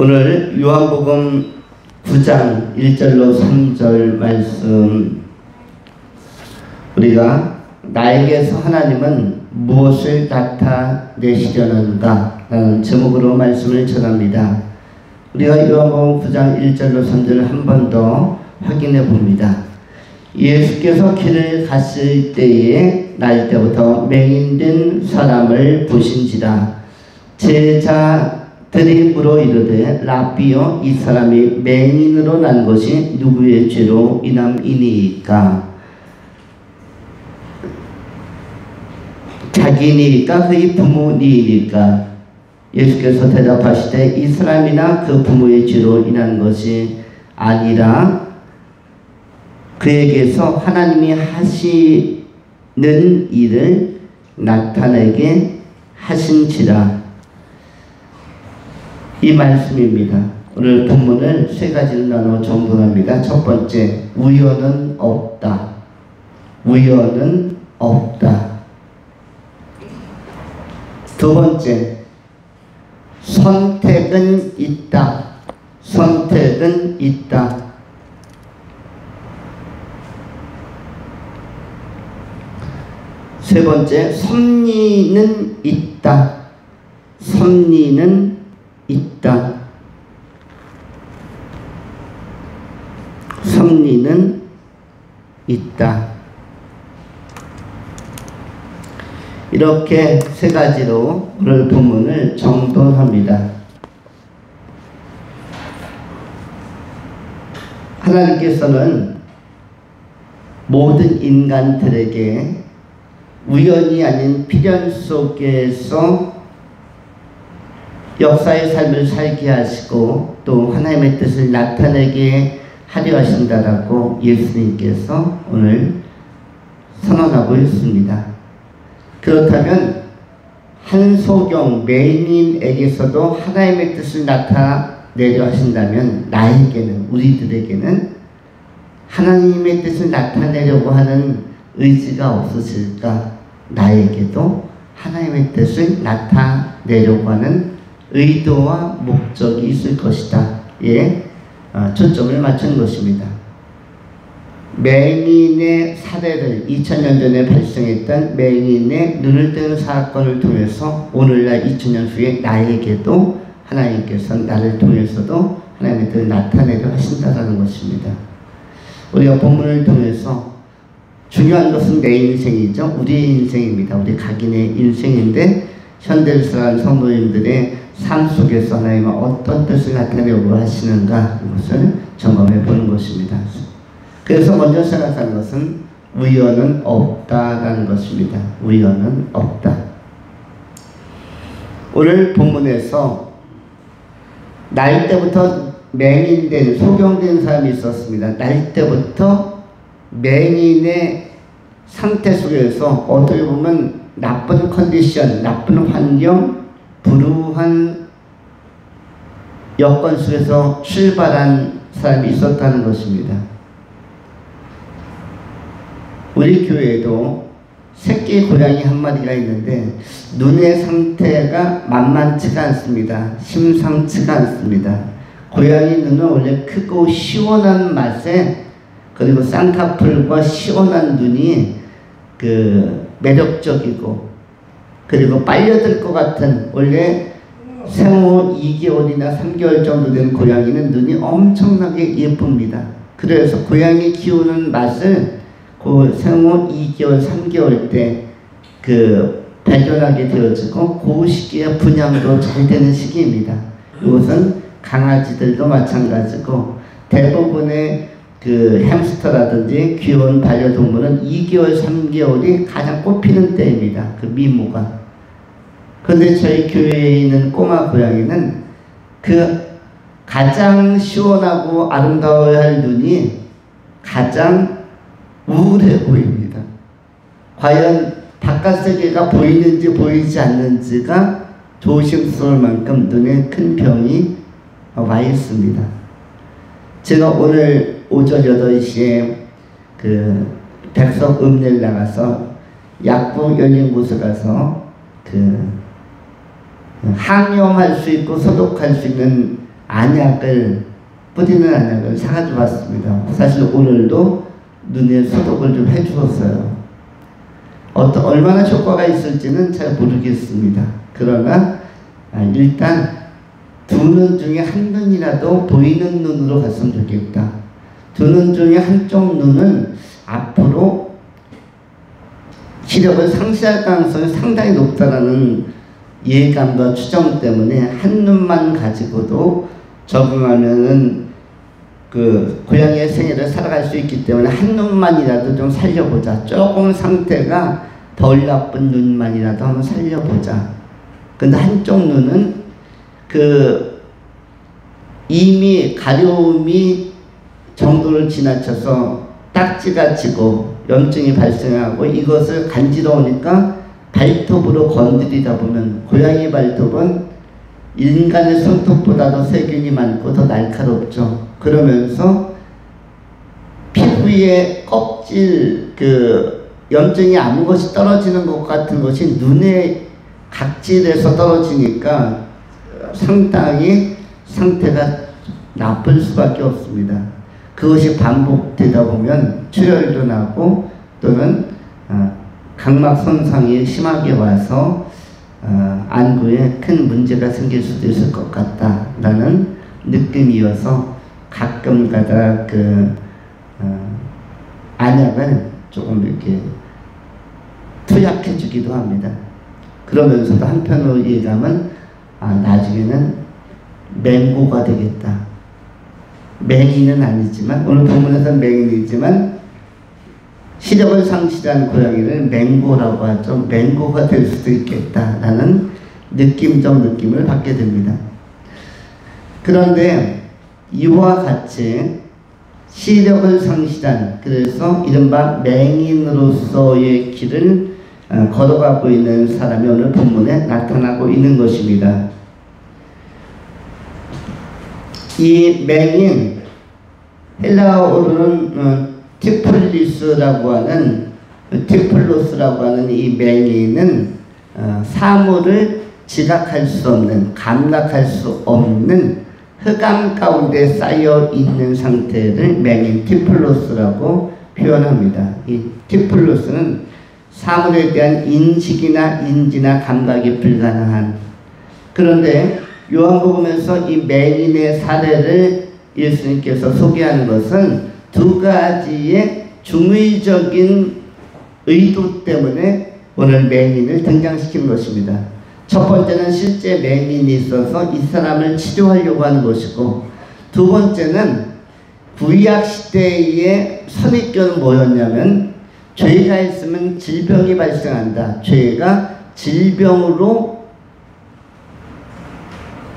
오늘 요한복음 9장 1절로 3절 말씀, 우리가 나에게서 하나님은 무엇을 나타내시려는가 라는 제목으로 말씀을 전합니다. 우리가 요한복음 9장 1절로 3절을 한 번 더 확인해 봅니다. 예수께서 길을 갔을 때에 날 때부터 맹인된 사람을 보신지라. 제자들이 물어 이르되 라비여, 이 사람이 맹인으로 난 것이 누구의 죄로 인함이니까? 자기니까 그의 부모니까? 예수께서 대답하시되 이 사람이나 그 부모의 죄로 인한 것이 아니라 그에게서 하나님이 하시는 일을 나타내게 하신지라. 이 말씀입니다. 오늘 본문을 세 가지로 나눠 정돈합니다. 첫 번째, 우연은 없다. 우연은 없다. 두 번째, 선택은 있다. 선택은 있다. 세 번째, 섭리는 있다. 섭리는 있다. 섭리는 있다. 이렇게 세 가지로 오늘 본문을 정돈합니다. 하나님께서는 모든 인간들에게 우연이 아닌 필연 속에서 역사의 삶을 살게 하시고 또 하나님의 뜻을 나타내게 하려 하신다라고 예수님께서 오늘 선언하고 있습니다. 그렇다면 한소경 맹인에게서도 하나님의 뜻을 나타내려 하신다면 나에게는, 우리들에게는 하나님의 뜻을 나타내려고 하는 의지가 없으실까? 나에게도 하나님의 뜻을 나타내려고 하는 의도와 목적이 있을 것이다. 예, 초점을 맞춘 것입니다. 맹인의 사례를 2000년 전에 발생했던 맹인의 눈을 뜨는 사건을 통해서 오늘날 2000년 후에 나에게도 하나님께서 나를 통해서도 하나님의 뜻을 나타내려 하신다는 것입니다. 우리가 본문을 통해서 중요한 것은 내 인생이죠. 우리의 인생입니다. 우리 각인의 인생인데 현대를 살아가는 성도님들의 삶 속에서 하나님은 어떤 뜻을 나타내려고 하시는가, 이것을 점검해 보는 것입니다. 그래서 먼저 생각하는 것은 우연은 없다라는 것입니다. 우연은 없다. 오늘 본문에서 날 때부터 맹인된, 소경된 사람이 있었습니다. 날 때부터 맹인의 상태 속에서 어떻게 보면 나쁜 컨디션, 나쁜 환경, 불우한 여건 속에서 출발한 사람이 있었다는 것입니다. 우리 교회에도 새끼 고양이 한 마리가 있는데 눈의 상태가 만만치가 않습니다. 심상치가 않습니다. 고양이 눈은 원래 크고 시원한 맛에, 그리고 쌍꺼풀과 시원한 눈이 매력적이고, 그리고 빨려들 것 같은, 원래 생후 2개월이나 3개월 정도 된 고양이는 눈이 엄청나게 예쁩니다. 그래서 고양이 키우는 맛을 그 생후 2개월, 3개월 때 발견하게 되어지고 그 시기에 분양도 잘 되는 시기입니다. 이것은 강아지들도 마찬가지고 대부분의 햄스터라든지 귀여운 반려동물은 2개월, 3개월이 가장 꽃피는 때입니다. 미모가. 그런데 저희 교회에 있는 꼬마 고양이는 가장 시원하고 아름다워야 할 눈이 가장 우울해 보입니다. 과연 바깥 세계가 보이는지 보이지 않는지가 조심스러울 만큼 눈에 큰 병이 와 있습니다. 제가 오늘 오전 8시에 백석 읍내를 나가서 약국 열린 곳에 가서 항염할 수 있고 소독할 수 있는 안약을, 뿌리는 안약을 사가지고 왔습니다. 사실 오늘도 눈에 소독을 좀 해주었어요. 얼마나 효과가 있을지는 잘 모르겠습니다. 그러나 일단 두 눈 중에 한 눈이라도 보이는 눈으로 갔으면 좋겠다. 두 눈 중에 한쪽 눈은 앞으로 시력을 상실할 가능성이 상당히 높다라는 예감과 추정 때문에 한 눈만 가지고도 적응하면은 그 고양이의 생애를 살아갈 수 있기 때문에 한 눈만이라도 좀 살려보자. 조금 상태가 덜 나쁜 눈만이라도 한번 살려보자. 근데 한쪽 눈은 그 이미 가려움이 정도를 지나쳐서 딱지가 지고 염증이 발생하고 이것을 간지러우니까 발톱으로 건드리다 보면 고양이 발톱은 인간의 손톱보다도 세균이 많고 더 날카롭죠. 그러면서 피부의 껍질 그 염증이 아무 것이 떨어지는 것 같은 것이 눈의 각질에서 떨어지니까 상당히 상태가 나쁠 수밖에 없습니다. 그것이 반복되다 보면 출혈도 나고 또는 각막 손상이 심하게 와서 안구에 큰 문제가 생길 수도 있을 것 같다라는 느낌이어서 가끔가다 그 안약을 조금 이렇게 투약해 주기도 합니다. 그러면서도 한편으로 예감은 나중에는 맹고가 되겠다. 맹인은 아니지만 오늘 본문에서는 맹인이지만 시력을 상실한 고양이를 맹고라고 하죠. 맹고가 될 수도 있겠다라는 느낌적 느낌을 받게 됩니다. 그런데 이와 같이 시력을 상실한, 그래서 이른바 맹인으로서의 길을 걸어가고 있는 사람이 오늘 본문에 나타나고 있는 것입니다. 이 맹인, 헬라어로는 티플로스라고 하는 이 맹인은 사물을 지각할 수 없는, 감각할 수 없는 흑암 가운데 쌓여 있는 상태를 맹인 티플로스라고 표현합니다. 이 티플로스는 사물에 대한 인식이나 인지나 감각이 불가능한, 그런데 요한복음에서 이 맹인의 사례를 예수님께서 소개하는 것은 두 가지의 중의적인 의도 때문에 오늘 맹인을 등장시킨 것입니다. 첫 번째는 실제 맹인이 있어서 이 사람을 치료하려고 하는 것이고, 두 번째는 구약 시대의 선입견은 뭐였냐면 죄가 있으면 질병이 발생한다. 죄가 질병으로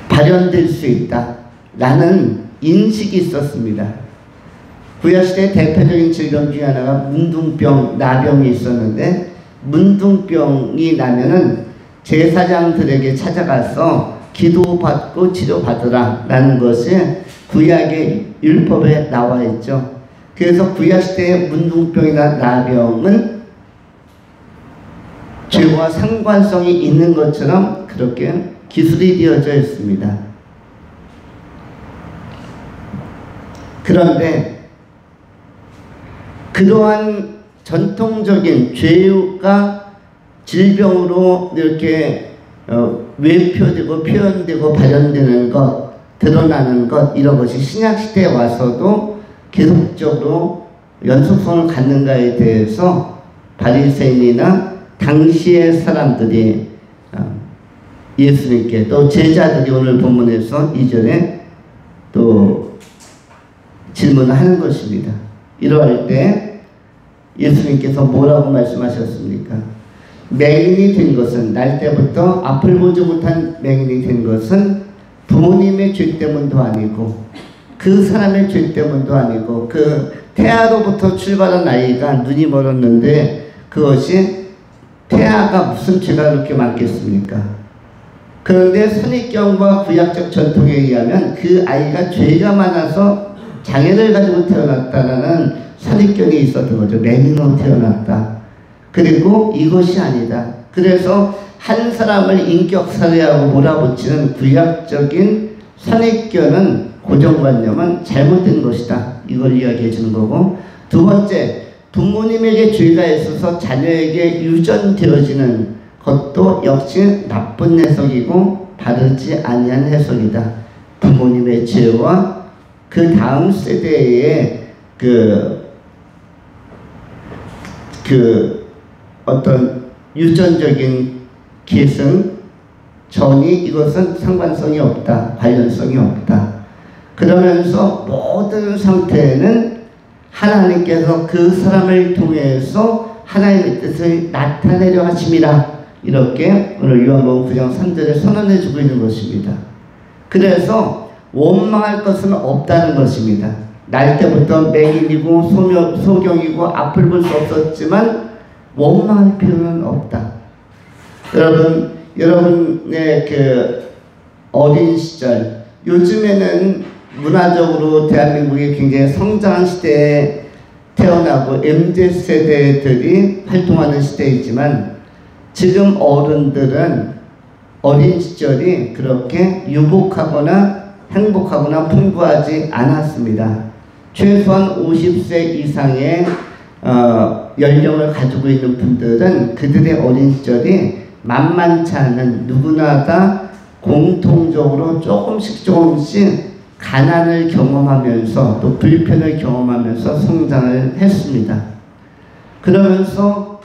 발현될 수 있다 라는 인식이 있었습니다. 구약시대의 대표적인 질병 중에 하나가 문둥병, 나병이 있었는데, 문둥병이 나면은 제사장들에게 찾아가서 기도받고 치료받으라 라는 것이 구약의 율법에 나와 있죠. 그래서 구약시대의 문둥병이나 나병은 죄와 상관성이 있는 것처럼 그렇게 기술이 되어져 있습니다. 그런데 그러한 전통적인 죄가 질병으로 이렇게 외표되고 표현되고 발현되는 것, 드러나는 것, 이런 것이 신약시대에 와서도 계속적으로 연속성을 갖는가에 대해서 바리새인이나 당시의 사람들이 예수님께, 또 제자들이 오늘 본문에서 이전에 또 질문을 하는 것입니다. 이러할 때 예수님께서 뭐라고 말씀하셨습니까? 맹인이 된 것은, 날 때부터 앞을 보지 못한 맹인이 된 것은 부모님의 죄 때문도 아니고 그 사람의 죄 때문도 아니고 그 태아로부터 출발한 아이가 눈이 멀었는데 그것이 태아가 무슨 죄가 그렇게 많겠습니까? 그런데 선입견과 구약적 전통에 의하면 그 아이가 죄가 많아서 장애를 가지고 태어났다라는 선입견이 있었던 거죠. 맹인으로 태어났다. 그리고 이것이 아니다. 그래서 한 사람을 인격살해하고 몰아붙이는 구약적인 선입견은 고정관념은 잘못된 것이다. 이걸 이야기해 주는 거고, 두 번째, 부모님에게 죄가 있어서 자녀에게 유전되어지는 것도 역시 나쁜 해석이고 바르지 아니한 해석이다. 부모님의 죄와 그 다음 세대의 어떤 유전적인 계승, 전이 이것은 상관성이 없다. 관련성이 없다. 그러면서 모든 상태에는 하나님께서 그 사람을 통해서 하나님의 뜻을 나타내려 하심이라. 이렇게 오늘 요한복음 9장 3절에 선언해 주고 있는 것입니다. 그래서 원망할 것은 없다는 것입니다. 날 때부터 맹인이고 소경이고 앞을 볼 수 없었지만 원망할 필요는 없다. 여러분의 그 어린 시절, 요즘에는 문화적으로 대한민국이 굉장히 성장한 시대에 태어나고 MZ세대들이 활동하는 시대이지만 지금 어른들은 어린 시절이 그렇게 유복하거나 행복하거나 풍부하지 않았습니다. 최소한 50세 이상의 연령을 가지고 있는 분들은 그들의 어린 시절이 만만치 않은, 누구나 다 공통적으로 조금씩 가난을 경험하면서 또 불편을 경험하면서 성장을 했습니다. 그러면서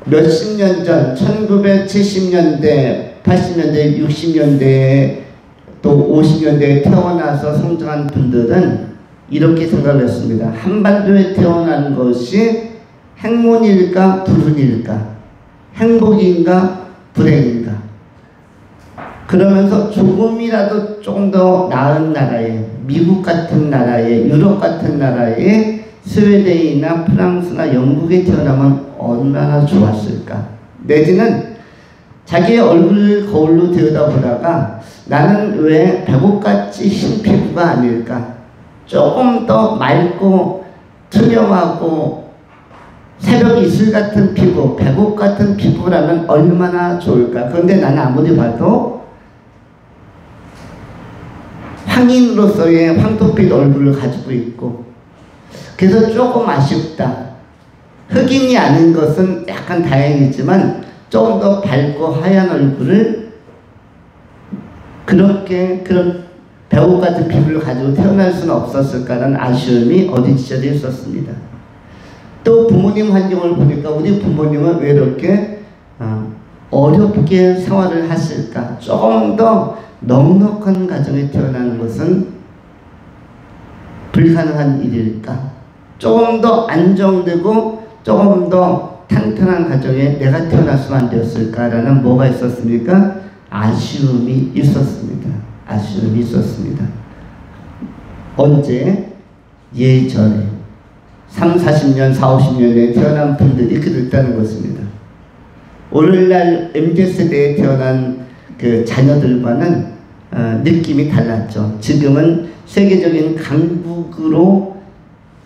몇십 년 전 1970년대, 80년대, 60년대 또 50년대에 태어나서 성장한 분들은 이렇게 생각을 했습니다. 한반도에 태어난 것이 행운일까 불운일까, 행복인가 불행인가. 그러면서 조금이라도 조금 더 나은 나라에, 미국 같은 나라에, 유럽 같은 나라에, 스웨덴이나 프랑스나 영국에 태어나면 얼마나 좋았을까. 내지는 자기의 얼굴을 거울로 들여다보다가 나는 왜 백옥같이 흰 피부가 아닐까, 조금 더 맑고 투명하고 새벽 이슬 같은 피부, 백옥 같은 피부라면 얼마나 좋을까. 그런데 나는 아무리 봐도 황인으로서의 황토빛 얼굴을 가지고 있고, 그래서 조금 아쉽다. 흑인이 아닌 것은 약간 다행이지만 조금 더 밝고 하얀 얼굴을, 그런 배우 같은 피부를 가지고 태어날 수는 없었을까라는 아쉬움이 어린 시절에 있었습니다. 또 부모님 환경을 보니까 우리 부모님은 왜 이렇게 어렵게 생활을 하실까? 조금 더 넉넉한 가정에 태어나는 것은 불가능한 일일까? 조금 더 안정되고 조금 더 탄탄한 가정에 내가 태어났으면 안 되었을까라는 뭐가 있었습니까? 아쉬움이 있었습니다. 아쉬움이 있었습니다. 언제? 예전에 30, 40년, 40, 50년에 태어난 분들이 그랬다는 것입니다. 오늘날 MZ세대에 태어난 그 자녀들과는 느낌이 달랐죠. 지금은 세계적인 강국으로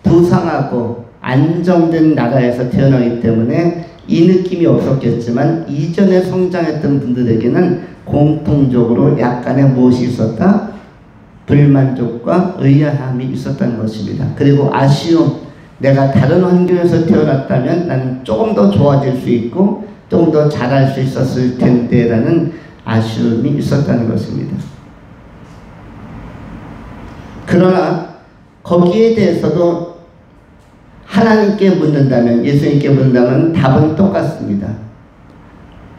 부상하고 안정된 나라에서 태어나기 때문에 이 느낌이 없었겠지만 이전에 성장했던 분들에게는 공통적으로 약간의 무엇이 있었다? 불만족과 의아함이 있었다는 것입니다. 그리고 아쉬움, 내가 다른 환경에서 태어났다면 나는 조금 더 좋아질 수 있고 조금 더 잘할 수 있었을 텐데 라는 아쉬움이 있었다는 것입니다. 그러나 거기에 대해서도 하나님께 묻는다면, 예수님께 묻는다면 답은 똑같습니다.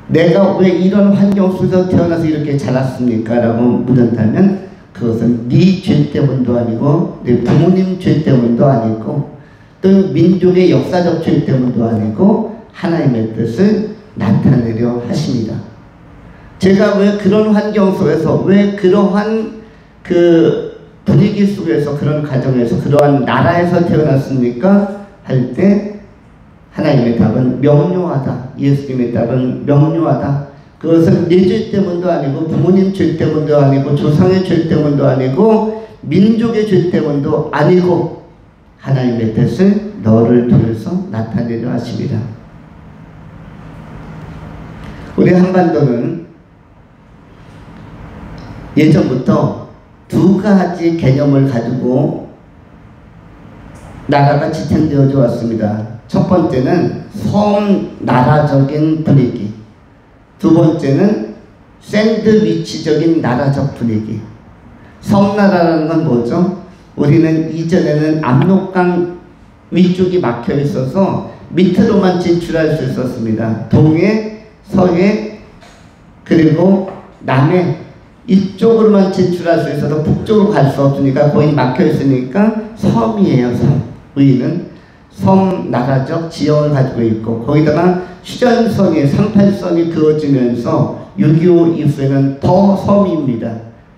내가 왜 이런 환경 속에서 태어나서 이렇게 자랐습니까? 라고 묻는다면 그것은 네 죄 때문도 아니고 네 부모님 죄 때문도 아니고 또 민족의 역사적 죄 때문도 아니고 하나님의 뜻을 나타내려 하십니다. 제가 왜 그런 환경 속에서, 왜 그러한 그 분위기 속에서, 그런 가정에서, 그러한 나라에서 태어났습니까? 할 때 하나님의 답은 명료하다. 예수님의 답은 명료하다. 그것은 내 죄 때문도 아니고 부모님 죄 때문도 아니고 조상의 죄 때문도 아니고 민족의 죄 때문도 아니고 하나님의 뜻을 너를 통해서 나타내려 하십니다. 우리 한반도는 예전부터 두 가지 개념을 가지고 나라가 지탱되어져 왔습니다. 첫 번째는 섬나라적인 분위기, 두 번째는 샌드위치적인 나라적 분위기. 섬나라라는 건 뭐죠? 우리는 이전에는 압록강 위쪽이 막혀 있어서 밑으로만 진출할 수 있었습니다. 동해, 서해, 그리고 남해 이쪽으로만 진출할 수 있어서 북쪽으로 갈 수 없으니까 거의 막혀 있으니까 섬이에요. 섬. 우리는 섬나라적 지형을 가지고 있고, 거기다가 휴전선이 38선이 그어지면서 6.25 이후에는 더 섬입니다.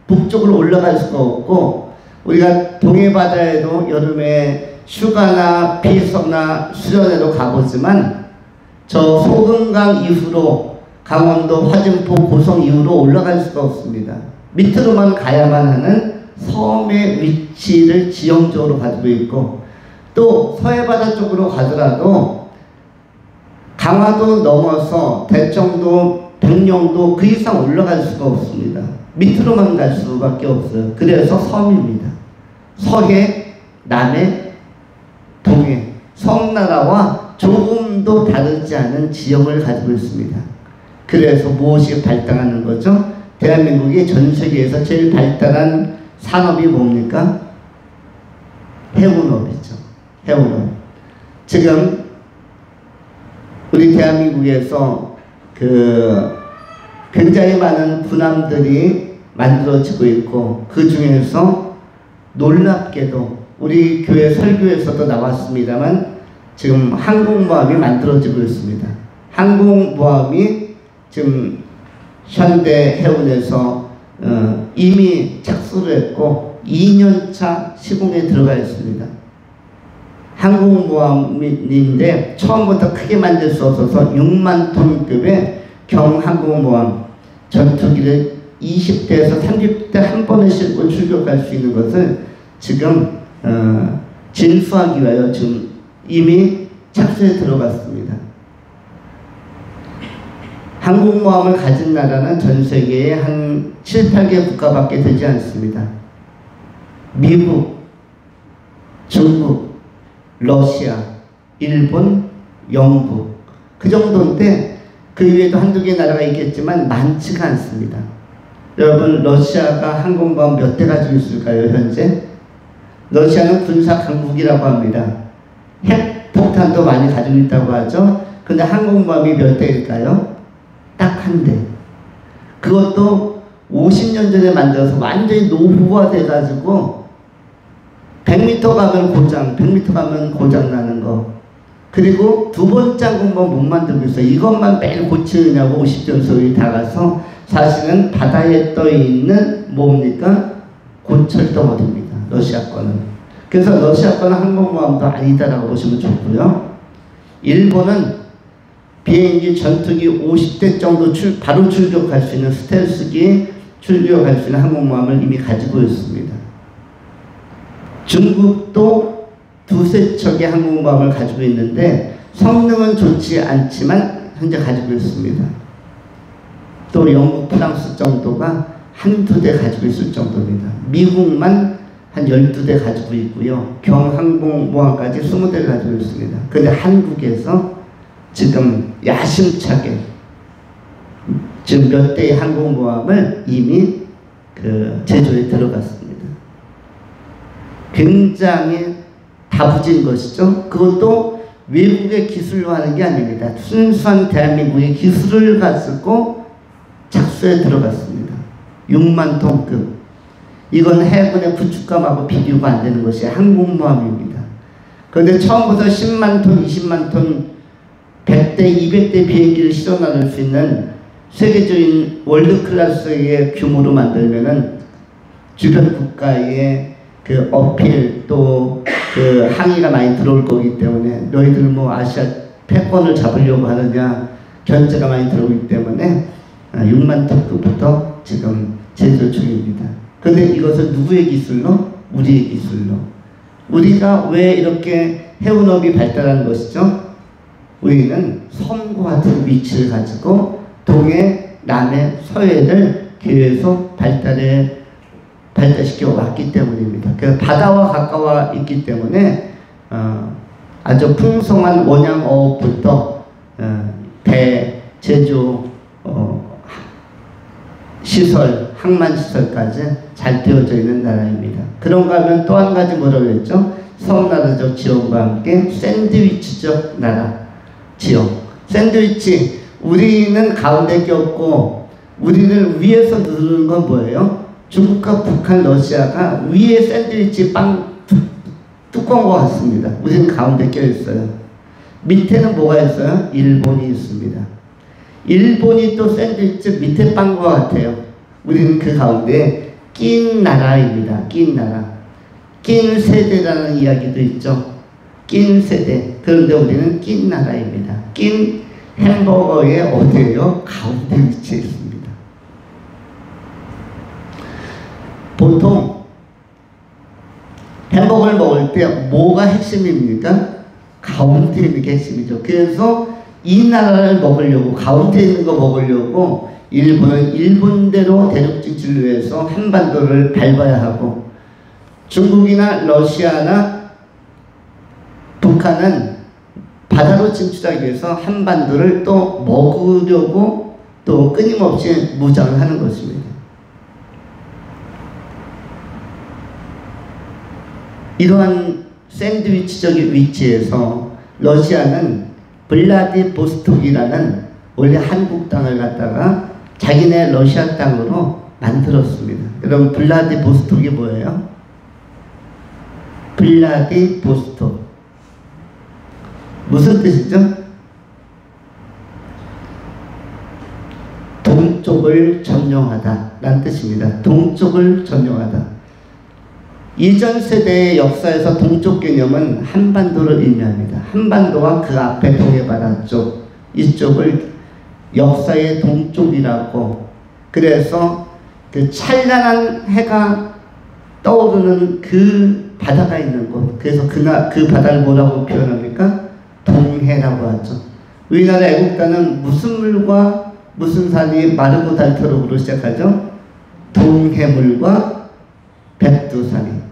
북쪽으로 올라갈 수가 없고, 우리가 동해바다에도 여름에 휴가나 피서나 수련회도 가보지만 저 소금강 이후로 강원도 화진포 고성 이후로 올라갈 수가 없습니다. 밑으로만 가야만 하는 섬의 위치를 지형적으로 가지고 있고, 또 서해바다 쪽으로 가더라도 강화도 넘어서 대청도, 백령도 그 이상 올라갈 수가 없습니다. 밑으로만 갈 수밖에 없어요. 그래서 섬입니다. 서해, 남해, 동해, 섬나라와 조금도 다르지 않은 지형을 가지고 있습니다. 그래서 무엇이 발달하는 거죠? 대한민국이 전 세계에서 제일 발달한 산업이 뭡니까? 해운업이죠. 해운업. 지금 우리 대한민국에서 굉장히 많은 군함들이 만들어지고 있고, 그 중에서 놀랍게도 우리 교회 설교에서도 나왔습니다만 지금 항공모함이 만들어지고 있습니다. 항공모함이 지금 현대해운에서 이미 착수를 했고 2년차 시공에 들어가 있습니다. 항공모함인데 처음부터 크게 만들 수 없어서 6만 톤급의 경항공모함, 전투기를 20대에서 30대 한 번에 싣고 출격할 수 있는 것을 지금 진수하기 위하여 지금 이미 착수에 들어갔습니다. 항공모함을 가진 나라는 전 세계에 한 7, 8개 국가밖에 되지 않습니다. 미국, 중국, 러시아, 일본, 영국, 그 정도인데 그 위에도 한두 개 나라가 있겠지만 많지가 않습니다. 여러분, 러시아가 항공모함 몇 대 가지고 있을까요, 현재? 러시아는 군사 강국이라고 합니다. 핵폭탄도 많이 가지고 있다고 하죠. 근데 항공모함이 몇 대일까요? 딱 한 대. 그것도 50년 전에 만들어서 완전히 노후화돼 가지고 100m 가면 고장, 100m 가면 고장 나는 거. 그리고 두 번째 항공모함 못 만들고 있어요. 이것만 매일 고치느냐고 50전 소위 다 가서 사실은 바다에 떠 있는 뭡니까? 고철덩어리입니다. 러시아 거는. 그래서 러시아 거는 항공모함도 아니다라고 보시면 좋고요. 일본은 비행기 전투기 50대 정도 바로 출격할 수 있는 스텔스기 출격할 수 있는 항공모함을 이미 가지고 있습니다. 중국도 두세 척의 항공모함을 가지고 있는데 성능은 좋지 않지만 현재 가지고 있습니다. 또 영국, 프랑스 정도가 한두 대 가지고 있을 정도입니다. 미국만 한 12대 가지고 있고요. 경항공모함까지 20대를 가지고 있습니다. 그런데 한국에서 지금 야심차게 지금 몇 대의 항공모함을 이미 제조에 들어갔습니다. 굉장히 다부진 것이죠. 그것도 외국의 기술로 하는 게 아닙니다. 순수한 대한민국의 기술을 가지고 착수에 들어갔습니다. 6만 톤급. 이건 해군의 구축함하고 비교가 안 되는 것이 항공모함입니다. 그런데 처음부터 10만 톤, 20만 톤, 100대, 200대 비행기를 실어 나눌 수 있는 세계적인 월드 클래스의 규모로 만들면은 주변 국가의 그 어필 또 그 항의가 많이 들어올 거기 때문에 너희들 뭐 아시아 패권을 잡으려고 하느냐 견제가 많이 들어오기 때문에 6만 톤급부터 지금 제조 중입니다. 그런데 이것을 누구의 기술로? 우리의 기술로. 우리가 왜 이렇게 해운업이 발달한 것이죠? 우리는 섬과 같은 위치를 가지고 동해, 남해, 서해를 계속 발달시켜 왔기 때문입니다. 그 바다와 가까워 있기 때문에 아주 풍성한 원양 어업부터 배, 제조, 시설, 항만 시설까지 잘 되어져 있는 나라입니다. 그런가 하면 또 한 가지 뭐라고 했죠? 섬나라적 지형과 함께 샌드위치적 나라, 지형. 샌드위치, 우리는 가운데 꼈고 우리를 위에서 누르는 건 뭐예요? 중국과 북한, 러시아가 위에 샌드위치 빵 뚜껑과 같습니다. 우리는 가운데 껴있어요. 밑에는 뭐가 있어요? 일본이 있습니다. 일본이 또 샌드위치 밑에 빵과 같아요. 우리는 그 가운데 낀 나라입니다. 낀 나라. 낀 세대라는 이야기도 있죠. 낀 세대. 그런데 우리는 낀 나라입니다. 낀 햄버거의 어디예요? 가운데 위치해 있습니다. 보통 햄버거를 먹을 때 뭐가 핵심입니까? 가운데 있는 게 핵심이죠. 그래서 이 나라를 먹으려고, 가운데 있는 거 먹으려고 일본은 일본대로 대륙 진출을 위해서 한반도를 밟아야 하고, 중국이나 러시아나 북한은 바다로 진출하기 위해서 한반도를 또 먹으려고 또 끊임없이 무장을 하는 것입니다. 이러한 샌드위치적인 위치에서 러시아는 블라디보스톡이라는 원래 한국 땅을 갖다가 자기네 러시아 땅으로 만들었습니다. 여러분, 블라디보스톡이 뭐예요? 블라디보스톡 무슨 뜻이죠? 동쪽을 점령하다 라는 뜻입니다. 동쪽을 점령하다. 이전 세대의 역사에서 동쪽 개념은 한반도를 의미합니다. 한반도와 그 앞에 동해바다 쪽, 이쪽을 역사의 동쪽이라고. 그래서 그 찬란한 해가 떠오르는 그 바다가 있는 곳, 그래서 그 바다를 뭐라고 표현합니까? 동해라고 하죠. 우리나라 애국가는 무슨 물과 무슨 산이 마르고 닳도록으로 시작하죠? 동해물과 백두산이.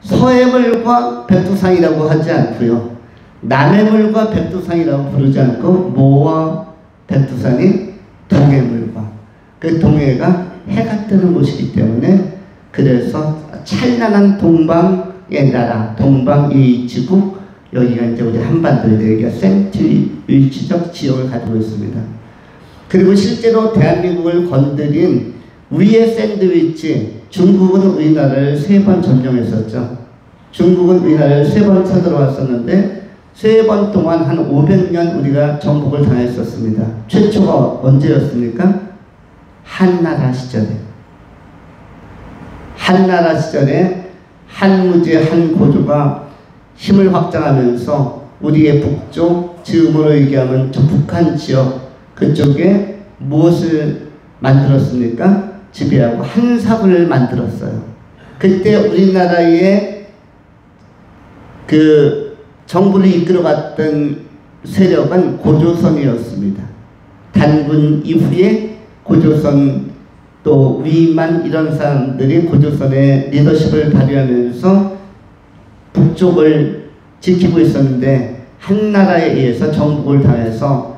서해물과 백두산이라고 하지 않고요, 남해물과 백두산이라고 부르지 않고 모와 백두산이 동해물과, 그 동해가 해가 뜨는 곳이기 때문에, 그래서 찬란한 동방의 나라, 동방의 지국, 여기가 이제 우리 한반도에 여기가 샌드위치적 지형을 가지고 있습니다. 그리고 실제로 대한민국을 건드린 위의 샌드위치, 중국은 우리나라를 3번 점령했었죠. 중국은 우리나라를 3번 쳐들어왔었는데 3번 동안 한 500년 우리가 정복을 당했었습니다. 최초가 언제였습니까? 한나라 시절에. 한나라 시절에 한무제 한고조가 힘을 확장하면서 우리의 북쪽, 지금으로 얘기하면 저 북한 지역, 그쪽에 무엇을 만들었습니까? 지배하고 한사군을 만들었어요. 그때 우리나라의 그 정부를 이끌어갔던 세력은 고조선이었습니다. 단군 이후에 고조선, 또 위만, 이런 사람들이 고조선의 리더십을 발휘하면서 북쪽을 지키고 있었는데, 한나라에 의해서 정복을 당해서,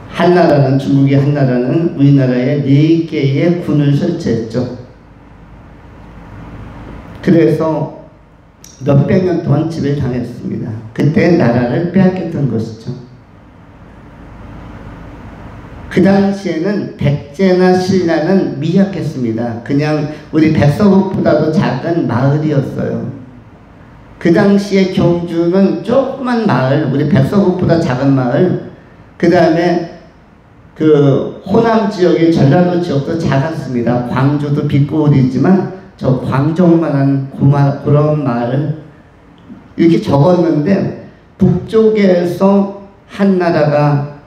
한나라는, 중국의 한나라는 우리나라에 4개의 군을 설치했죠. 그래서 몇백 년 동안 지배를 당했습니다. 그때 나라를 빼앗겼던 것이죠. 그 당시에는 백제나 신라는 미약했습니다. 그냥 우리 백서국보다도 작은 마을이었어요. 그 당시에 경주는 조그만 마을, 우리 백서국보다 작은 마을, 그 다음에 그 호남 지역의 전라도 지역도 작았습니다. 광주도 빛고울이지만 저 광정만한 그런 마을, 이렇게 적었는데, 북쪽에서 한나라가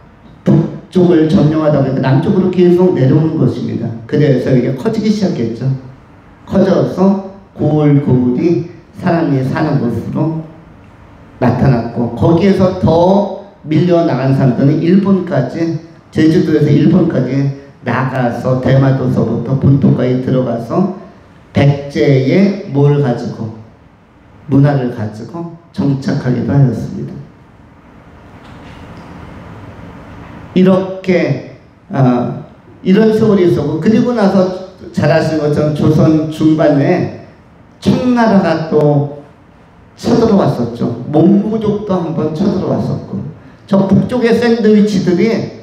북쪽을 점령하다 보니까 남쪽으로 계속 내려오는 것입니다. 그래서 이게 커지기 시작했죠. 커져서 고을고을이 사람이 사는 곳으로 나타났고, 거기에서 더 밀려나간 사람들은 일본까지, 제주도에서 일본까지 나가서 대마도서부터 본토까지 들어가서 백제의 뭘 가지고 문화를 가지고 정착하기도 하였습니다. 이렇게 이런 세월이 있었고, 그리고 나서 잘 아시는 것처럼 조선 중반에 청나라가 또 쳐들어왔었죠. 몽고족도 한번 쳐들어왔었고, 저 북쪽의 샌드위치들이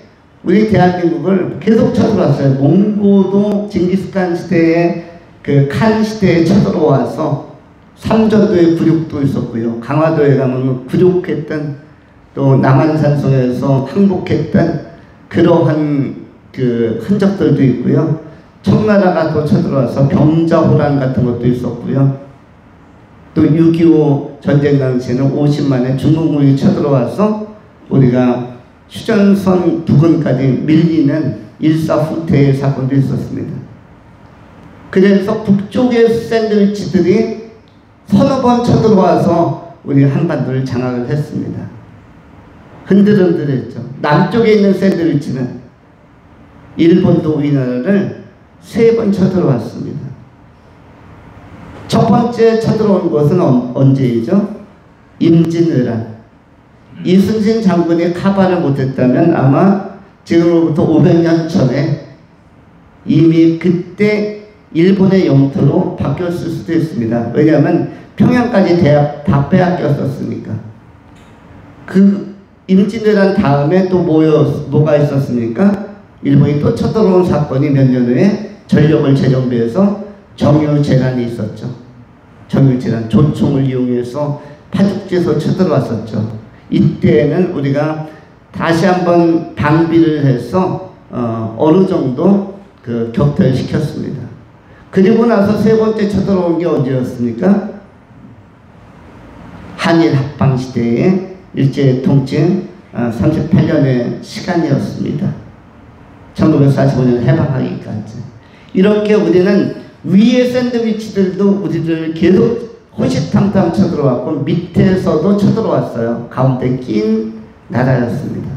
우리 대한민국을 계속 쳐들어왔어요. 몽고도 징기스칸 시대에 그 칸 시대에 쳐들어와서 삼전도에 굴욕도 있었고요. 강화도에 가면 굴욕했던, 또 남한산성에서 항복했던 그러한 그 흔적들도 있고요. 청나라가 또 쳐들어와서 병자호란 같은 것도 있었고요. 또 6.25 전쟁 당시에는 50만의 중국군이 쳐들어와서 우리가 휴전선 부근까지 밀리는 일사후퇴의 사건도 있었습니다. 그래서 북쪽의 샌드위치들이 서너 번 쳐들어와서 우리 한반도를 장악을 했습니다. 흔들흔들했죠. 남쪽에 있는 샌드위치는 일본도 우리나라를 3번 쳐들어왔습니다. 첫 번째 쳐들어온 것은 언제이죠? 임진왜란. 이순신 장군이 카바를 못했다면 아마 지금으로부터 500년 전에 이미 그때 일본의 영토로 바뀌었을 수도 있습니다. 왜냐하면 평양까지 다 빼앗겼었으니까. 그 임진왜란 다음에 또 뭐가 있었습니까? 일본이 또 쳐들어온 사건이 몇 년 후에 전력을 재정비해서 정유재난이 있었죠. 정유재난, 조총을 이용해서 파죽지에서 쳐들어왔었죠. 이때는 우리가 다시 한번 방비를 해서 어느 정도 그 격퇴시켰습니다. 그리고 나서 3번째 쳐들어온 게 언제였습니까? 한일 합방 시대의 일제 통치 38년의 시간이었습니다. 1945년 해방하기까지. 이렇게 우리는 위의 샌드위치들도 우리를 계속 호시탐탐 쳐들어왔고 밑에서도 쳐들어왔어요. 가운데 낀 나라였습니다.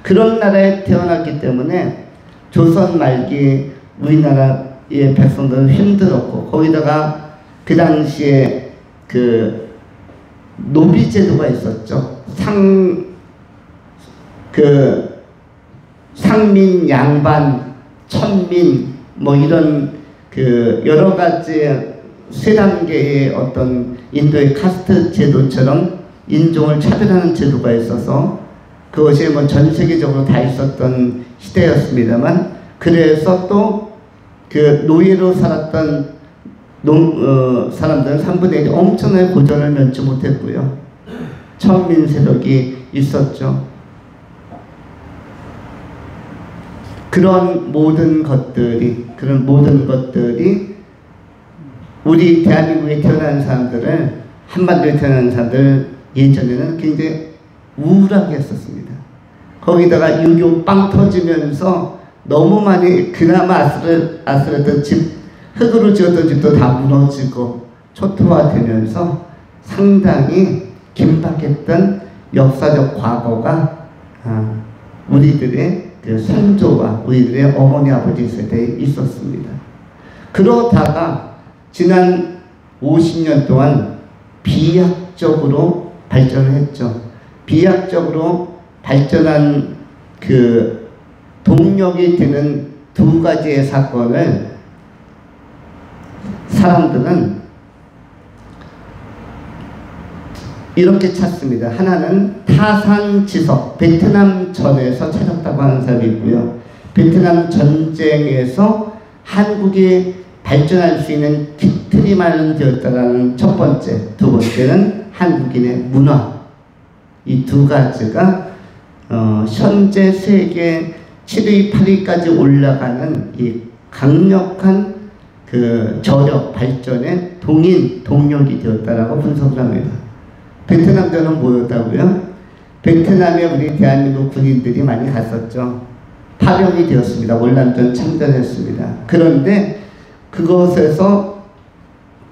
그런 나라에 태어났기 때문에 조선 말기 우리나라의 백성들은 힘들었고, 거기다가 그 당시에 그 노비제도가 있었죠. 상민, 양반, 천민 뭐 이런 그 여러 가지 3단계의 어떤 인도의 카스트 제도처럼 인종을 차별하는 제도가 있어서 그것이 뭐 전 세계적으로 다 있었던 시대였습니다만, 그래서 또 그 노예로 살았던 사람들은 3분의 1이 엄청나게 고전을 면치 못했고요. 천민 세력이 있었죠. 그런 모든 것들이 우리 대한민국에 태어난 사람들을, 한반도에 태어난 사람들 예전에는 굉장히 우울하게 했었습니다. 거기다가 6.25 빵 터지면서 너무 많이 그나마 아슬했던 집, 흙으로 지었던 집도 다 무너지고 초토화되면서 상당히 긴박했던 역사적 과거가 우리들의 그 선조와 우리들의 어머니 아버지 세대에 있었습니다. 그러다가 지난 50년 동안 비약적으로 발전을 했죠. 비약적으로 발전한 그 동력이 되는 2가지의 사건을 사람들은 이렇게 찾습니다. 하나는 타산지석, 베트남 전에서 찾았다고 하는 사람이 있고요. 베트남 전쟁에서 한국이 발전할 수 있는 기틀이 마련되었다는 첫 번째, 두 번째는 한국인의 문화. 이 2가지가 현재 세계 7위, 8위까지 올라가는 이 강력한 그 저력 발전의 동력이 되었다라고 분석을 합니다. 베트남전은 뭐였다고요? 베트남에 우리 대한민국 군인들이 많이 갔었죠. 파병이 되었습니다. 월남전 참전했습니다. 그런데 그것에서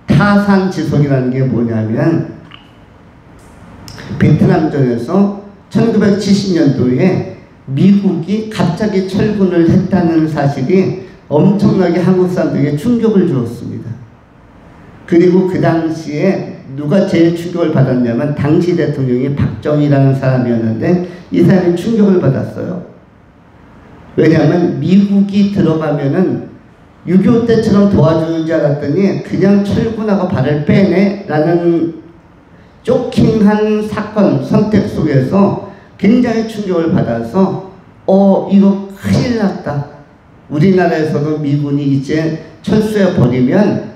타산지석이라는 게 뭐냐면, 베트남전에서 1970년도에 미국이 갑자기 철군을 했다는 사실이 엄청나게 한국 사람들에게 충격을 주었습니다. 그리고 그 당시에 누가 제일 충격을 받았냐면 당시 대통령이 박정희라는 사람이었는데 이 사람이 충격을 받았어요. 왜냐하면 미국이 들어가면은 6.25 때처럼 도와주는 줄 알았더니 그냥 철군하고 발을 빼네 라는 쇼킹한 사건 선택 속에서 굉장히 충격을 받아서 이거 큰일 났다. 우리나라에서도 미군이 이제 철수해 버리면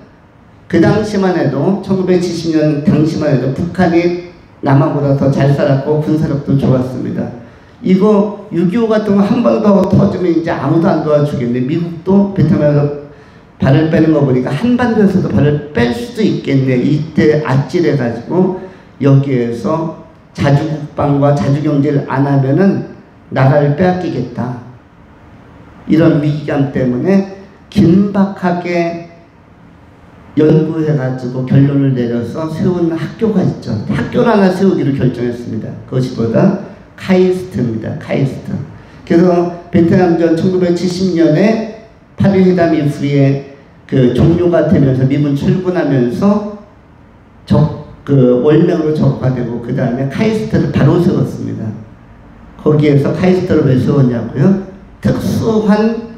그 당시만 해도 1970년 당시만 해도 북한이 남한보다 더 잘 살았고 군사력도 좋았습니다. 이거 6.25 같은 거 한 번 더 터지면 이제 아무도 안 도와주겠네. 미국도 베트남에서 발을 빼는 거 보니까 한반도에서도 발을 뺄 수도 있겠네. 이때 아찔해가지고 여기에서 자주국방과 자주경제를 안 하면은 나라를 빼앗기겠다. 이런 위기감 때문에 긴박하게 연구해가지고 결론을 내려서 세운 학교가 있죠. 학교를 하나 세우기로 결정했습니다. 그것이 뭐다? 카이스트입니다. 카이스트. 그래서 베트남전 1970년에 파리회담 이후에 그 종료가 되면서 미군 출군하면서 월명으로 적화되고 그 다음에 카이스트를 바로 세웠습니다. 거기에서 카이스트를 왜 세웠냐고요? 특수한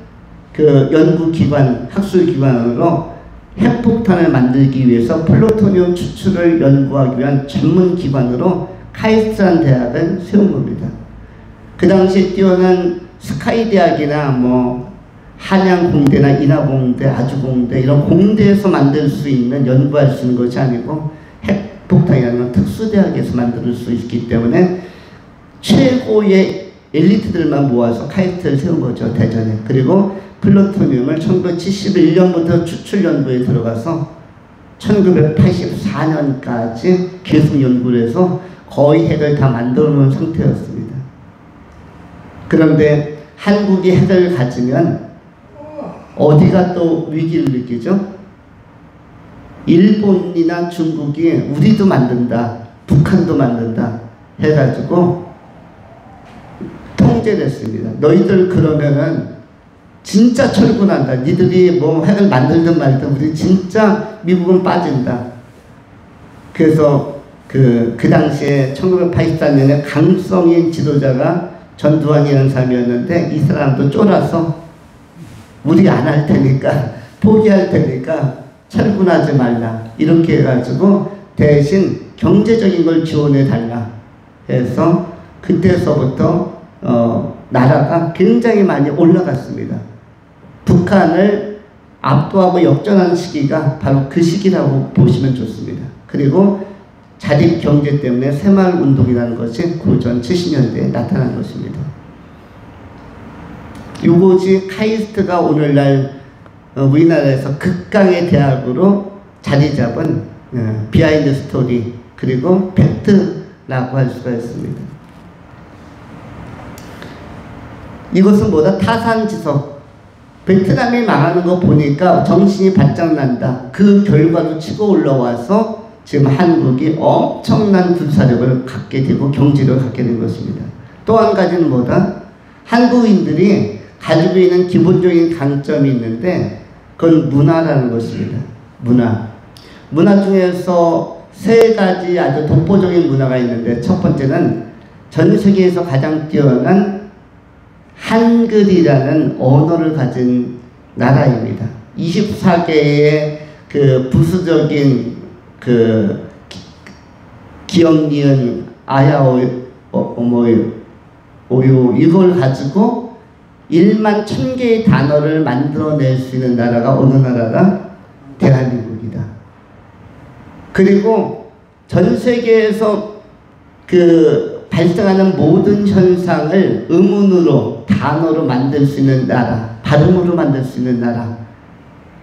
그 연구기관, 학술기관으로 핵폭탄을 만들기 위해서 플루토늄 추출을 연구하기 위한 전문기관으로 카이스트라는 대학을 세운 겁니다. 그 당시 뛰어난 스카이 대학이나 뭐 한양공대나 인하공대, 아주공대 이런 공대에서 만들 수 있는 연구할 수 있는 것이 아니고 핵폭탄이라는 특수대학에서 만들 수 있기 때문에 최고의 엘리트들만 모아서 카이스트를 세운 거죠. 대전에. 그리고 플루토늄을 1971년부터 추출 연구에 들어가서 1984년까지 계속 연구를 해서 거의 핵을 다 만들어 놓은 상태였습니다. 그런데 한국이 핵을 가지면 어디가 또 위기를 느끼죠? 일본이나 중국이 우리도 만든다, 북한도 만든다 해가지고 통제됐습니다. 너희들 그러면은 진짜 철군한다. 니들이 뭐 핵을 만들든 말든 우리 진짜 미국은 빠진다. 그래서 그 당시에 1984년에 강성인 지도자가 전두환이라는 사람이었는데 이 사람도 쫄아서 우리 안 할 테니까 포기할 테니까 철군하지 말라 이렇게 해가지고 대신 경제적인 걸 지원해 달라 해서 그때서부터 나라가 굉장히 많이 올라갔습니다. 북한을 압도하고 역전한 시기가 바로 그 시기라고 보시면 좋습니다. 그리고 자립 경제 때문에 새마을 운동이라는 것이 고전 70년대에 나타난 것입니다. 이곳이 카이스트가 오늘날 우리나라에서 극강의 대학으로 자리 잡은 비하인드 스토리 그리고 팩트라고 할 수가 있습니다. 이것은 뭐다? 타산지석. 베트남이 망하는 거 보니까 정신이 바짝 난다. 그 결과로 치고 올라와서 지금 한국이 엄청난 군사력을 갖게 되고 경제력을 갖게 된 것입니다. 또 한 가지는 뭐다? 한국인들이 가지고 있는 기본적인 강점이 있는데 그건 문화라는 것입니다. 문화 중에서 세 가지 아주 독보적인 문화가 있는데 첫 번째는 전 세계에서 가장 뛰어난 한글이라는 언어를 가진 나라입니다. 24개의 그 부수적인 그 기역, 니은, 아야, 오요 이걸 가지고 1만 1000개의 단어를 만들어낼 수 있는 나라가 어느 나라가? 대한민국이다. 그리고 전 세계에서 그 발생하는 모든 현상을 음운으로 단어로 만들 수 있는 나라, 발음으로 만들 수 있는 나라,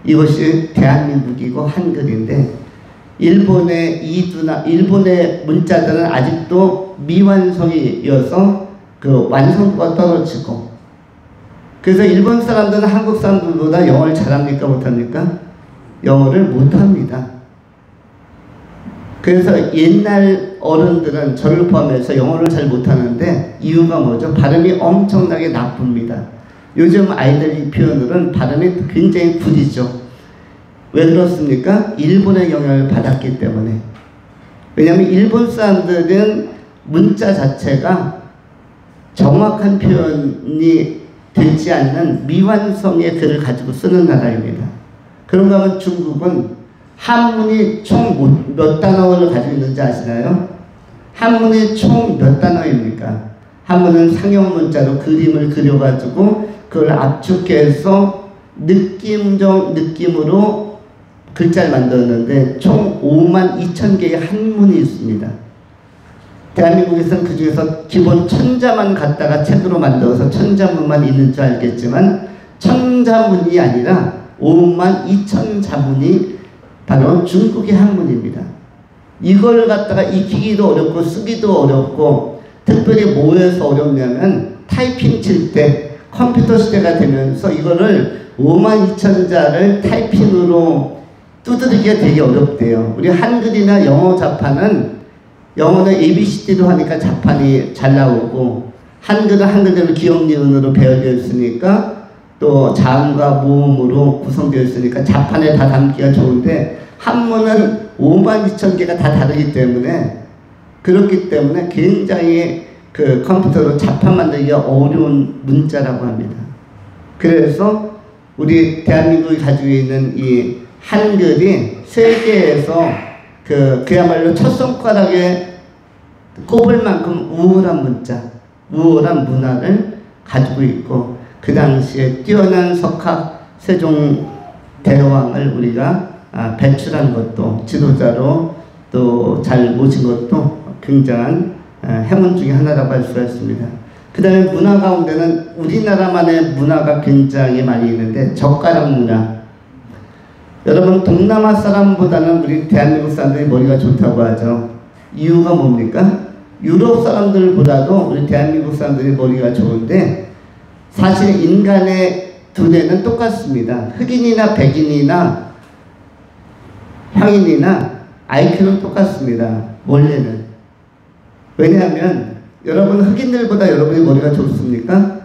이것이 대한민국이고 한글인데 일본의 일본의 문자들은 아직도 미완성이어서 그 완성도가 떨어지고, 그래서 일본 사람들은 한국 사람들보다 영어를 잘합니까? 못합니까? 영어를 못합니다. 그래서 옛날 어른들은 저를 포함해서 영어를 잘 못하는데 이유가 뭐죠? 발음이 엄청나게 나쁩니다. 요즘 아이들 표현으로는 발음이 굉장히 구리죠. 왜 그렇습니까? 일본의 영향을 받았기 때문에. 왜냐하면 일본 사람들은 문자 자체가 정확한 표현이 되지 않는 미완성의 글을 가지고 쓰는 나라입니다. 그런가 하면 중국은 한문이 총 몇 단어를 가지고 있는지 아시나요? 한문이 총 몇 단어입니까? 한문은 상형 문자로 그림을 그려가지고 그걸 압축해서 느낌으로 글자를 만들었는데 총 52,000개의 한문이 있습니다. 대한민국에서는 그 중에서 기본 천자만 갖다가 책으로 만들어서 천자문만 있는 줄 알겠지만 천자문이 아니라 52,000자문이 바로 중국의 한문입니다. 이걸 갖다가 익히기도 어렵고 쓰기도 어렵고 특별히 뭐에서 어렵냐면 타이핑 칠 때 컴퓨터 시대가 되면서 이거를 52,000자를 타이핑으로 두드리기가 되게 어렵대요. 우리 한글이나 영어 자판은 영어는 ABCD로 하니까 자판이 잘 나오고 한글은 한글대로 기억 니은으로 배열되어 있으니까 또 자음과 모음으로 구성되어 있으니까 자판에 다 담기가 좋은데 한문은 52,000개가 다 다르기 때문에 그렇기 때문에 굉장히 그 컴퓨터로 자판 만들기가 어려운 문자라고 합니다. 그래서 우리 대한민국이 가지고 있는 이 한글이 세계에서 그야말로 첫 손가락에 꼽을 만큼 우월한 문자, 우월한 문화를 가지고 있고 그 당시에 뛰어난 석학 세종대왕을 우리가 배출한 것도 지도자로 또 잘 모신 것도 굉장한 행운 중에 하나라고 할 수가 있습니다. 그 다음에 문화 가운데는 우리나라만의 문화가 굉장히 많이 있는데 젓가락 문화. 여러분 동남아 사람보다는 우리 대한민국 사람들이 머리가 좋다고 하죠. 이유가 뭡니까? 유럽 사람들보다도 우리 대한민국 사람들이 머리가 좋은데 사실 인간의 두뇌는 똑같습니다. 흑인이나 백인이나 황인이나 IQ는 똑같습니다. 원래는. 왜냐하면 여러분 흑인들보다 여러분의 머리가 좋습니까?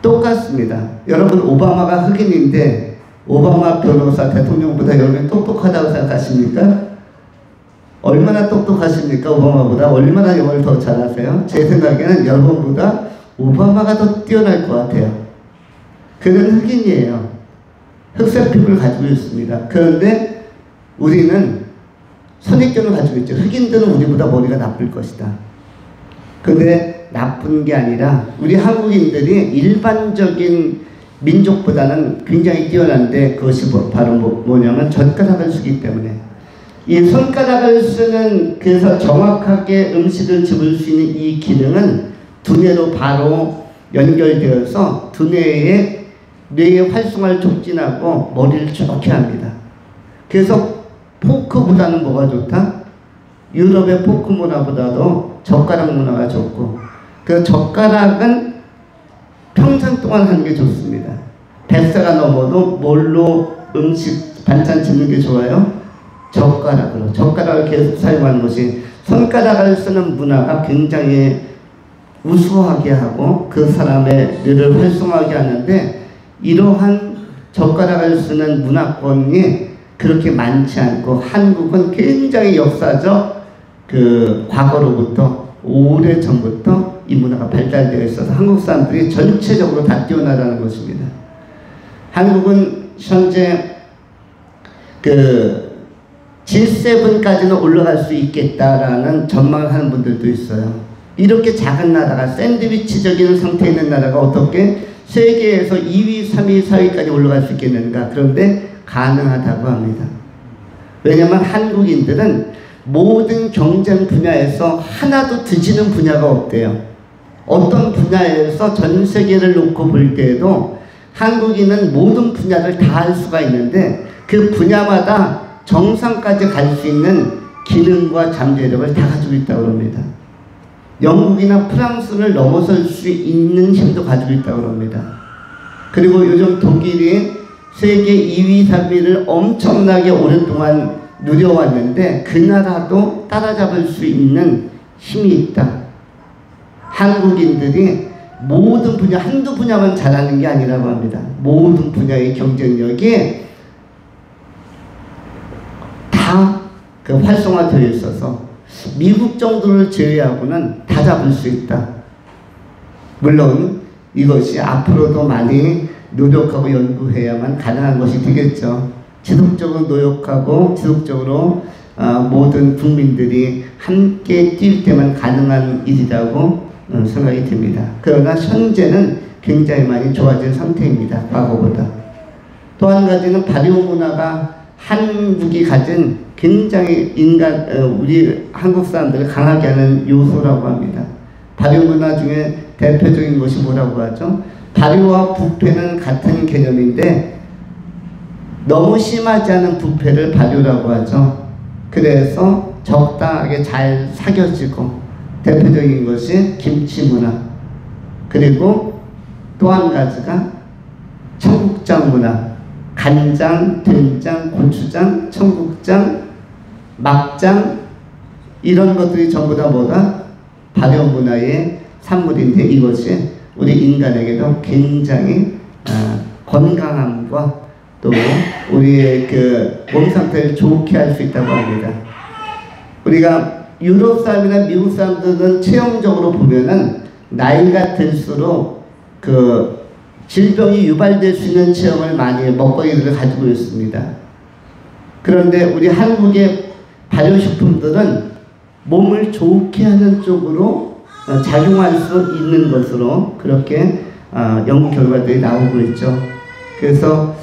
똑같습니다. 여러분 오바마가 흑인인데 오바마 변호사 대통령보다 여러분이 똑똑하다고 생각하십니까? 얼마나 똑똑하십니까? 오바마보다 얼마나 영어를 더 잘하세요? 제 생각에는 여러분보다 오바마가 더 뛰어날 것 같아요. 그는 흑인이에요. 흑색 피부를 가지고 있습니다. 그런데 우리는 선입견을 가지고 있죠. 흑인들은 우리보다 머리가 나쁠 것이다. 근데 나쁜 게 아니라 우리 한국인들이 일반적인 민족보다는 굉장히 뛰어난데 그것이 바로 뭐냐면 젓가락을 쓰기 때문에 이 손가락을 쓰는 그래서 정확하게 음식을 집을 수 있는 이 기능은 두뇌로 바로 연결되어서 두뇌의 뇌의 활성화를 촉진하고 머리를 좋게 합니다. 그래서 포크보다는 뭐가 좋다? 유럽의 포크 문화보다도 젓가락 문화가 좋고 그 젓가락은 평생 동안 하는 게 좋습니다. 100세가 넘어도 뭘로 음식 반찬 짓는 게 좋아요? 젓가락으로. 젓가락을 계속 사용하는 것이 손가락을 쓰는 문화가 굉장히 우수하게 하고 그 사람의 뇌를 활성화하게 하는데 이러한 젓가락을 쓰는 문화권이 그렇게 많지 않고 한국은 굉장히 역사적 그 과거로부터 오래전부터 이 문화가 발달되어 있어서 한국 사람들이 전체적으로 다 뛰어나다는 것입니다. 한국은 현재 그 G7까지는 올라갈 수 있겠다라는 전망을 하는 분들도 있어요. 이렇게 작은 나라가 샌드위치적인 상태에 있는 나라가 어떻게 세계에서 2위, 3위, 4위까지 올라갈 수 있겠는가? 그런데 가능하다고 합니다. 왜냐하면 한국인들은 모든 경쟁 분야에서 하나도 뒤지는 분야가 없대요. 어떤 분야에서 전 세계를 놓고 볼 때에도 한국인은 모든 분야를 다 할 수가 있는데 그 분야마다 정상까지 갈 수 있는 기능과 잠재력을 다 가지고 있다고 합니다. 영국이나 프랑스를 넘어설 수 있는 힘도 가지고 있다고 합니다. 그리고 요즘 독일이 세계 2위, 3위를 엄청나게 오랫동안 누려왔는데 그 나라도 따라잡을 수 있는 힘이 있다. 한국인들이 모든 분야, 한두 분야만 잘하는 게 아니라고 합니다. 모든 분야의 경쟁력이 다 그 활성화되어 있어서 미국 정도를 제외하고는 다 잡을 수 있다. 물론 이것이 앞으로도 많이 노력하고 연구해야만 가능한 것이 되겠죠. 지속적으로 노력하고 지속적으로 모든 국민들이 함께 뛸 때만 가능한 일이라고 생각이 듭니다. 그러나 현재는 굉장히 많이 좋아진 상태입니다. 과거보다. 또 한 가지는 발효 문화가 한국이 가진 굉장히 우리 한국 사람들을 강하게 하는 요소라고 합니다. 발효 문화 중에 대표적인 것이 뭐라고 하죠? 발효와 부패는 같은 개념인데 너무 심하지 않은 부패를 발효라고 하죠. 그래서 적당하게 잘 사겨지고 대표적인 것이 김치 문화, 그리고 또 한 가지가 청국장 문화, 간장, 된장, 고추장, 청국장, 막장, 이런 것들이 전부 다 뭐가 발효 문화의 산물인데 이것이 우리 인간에게도 굉장히 건강함과 또 우리의 그 몸 상태를 좋게 할 수 있다고 합니다. 우리가 유럽 사람이나 미국 사람들은 체형적으로 보면은 나이가 들수록 그 질병이 유발될 수 있는 체형을 많이 먹거리들을 가지고 있습니다. 그런데 우리 한국의 발효식품들은 몸을 좋게 하는 쪽으로 작용할 수 있는 것으로 그렇게 연구 결과들이 나오고 있죠. 그래서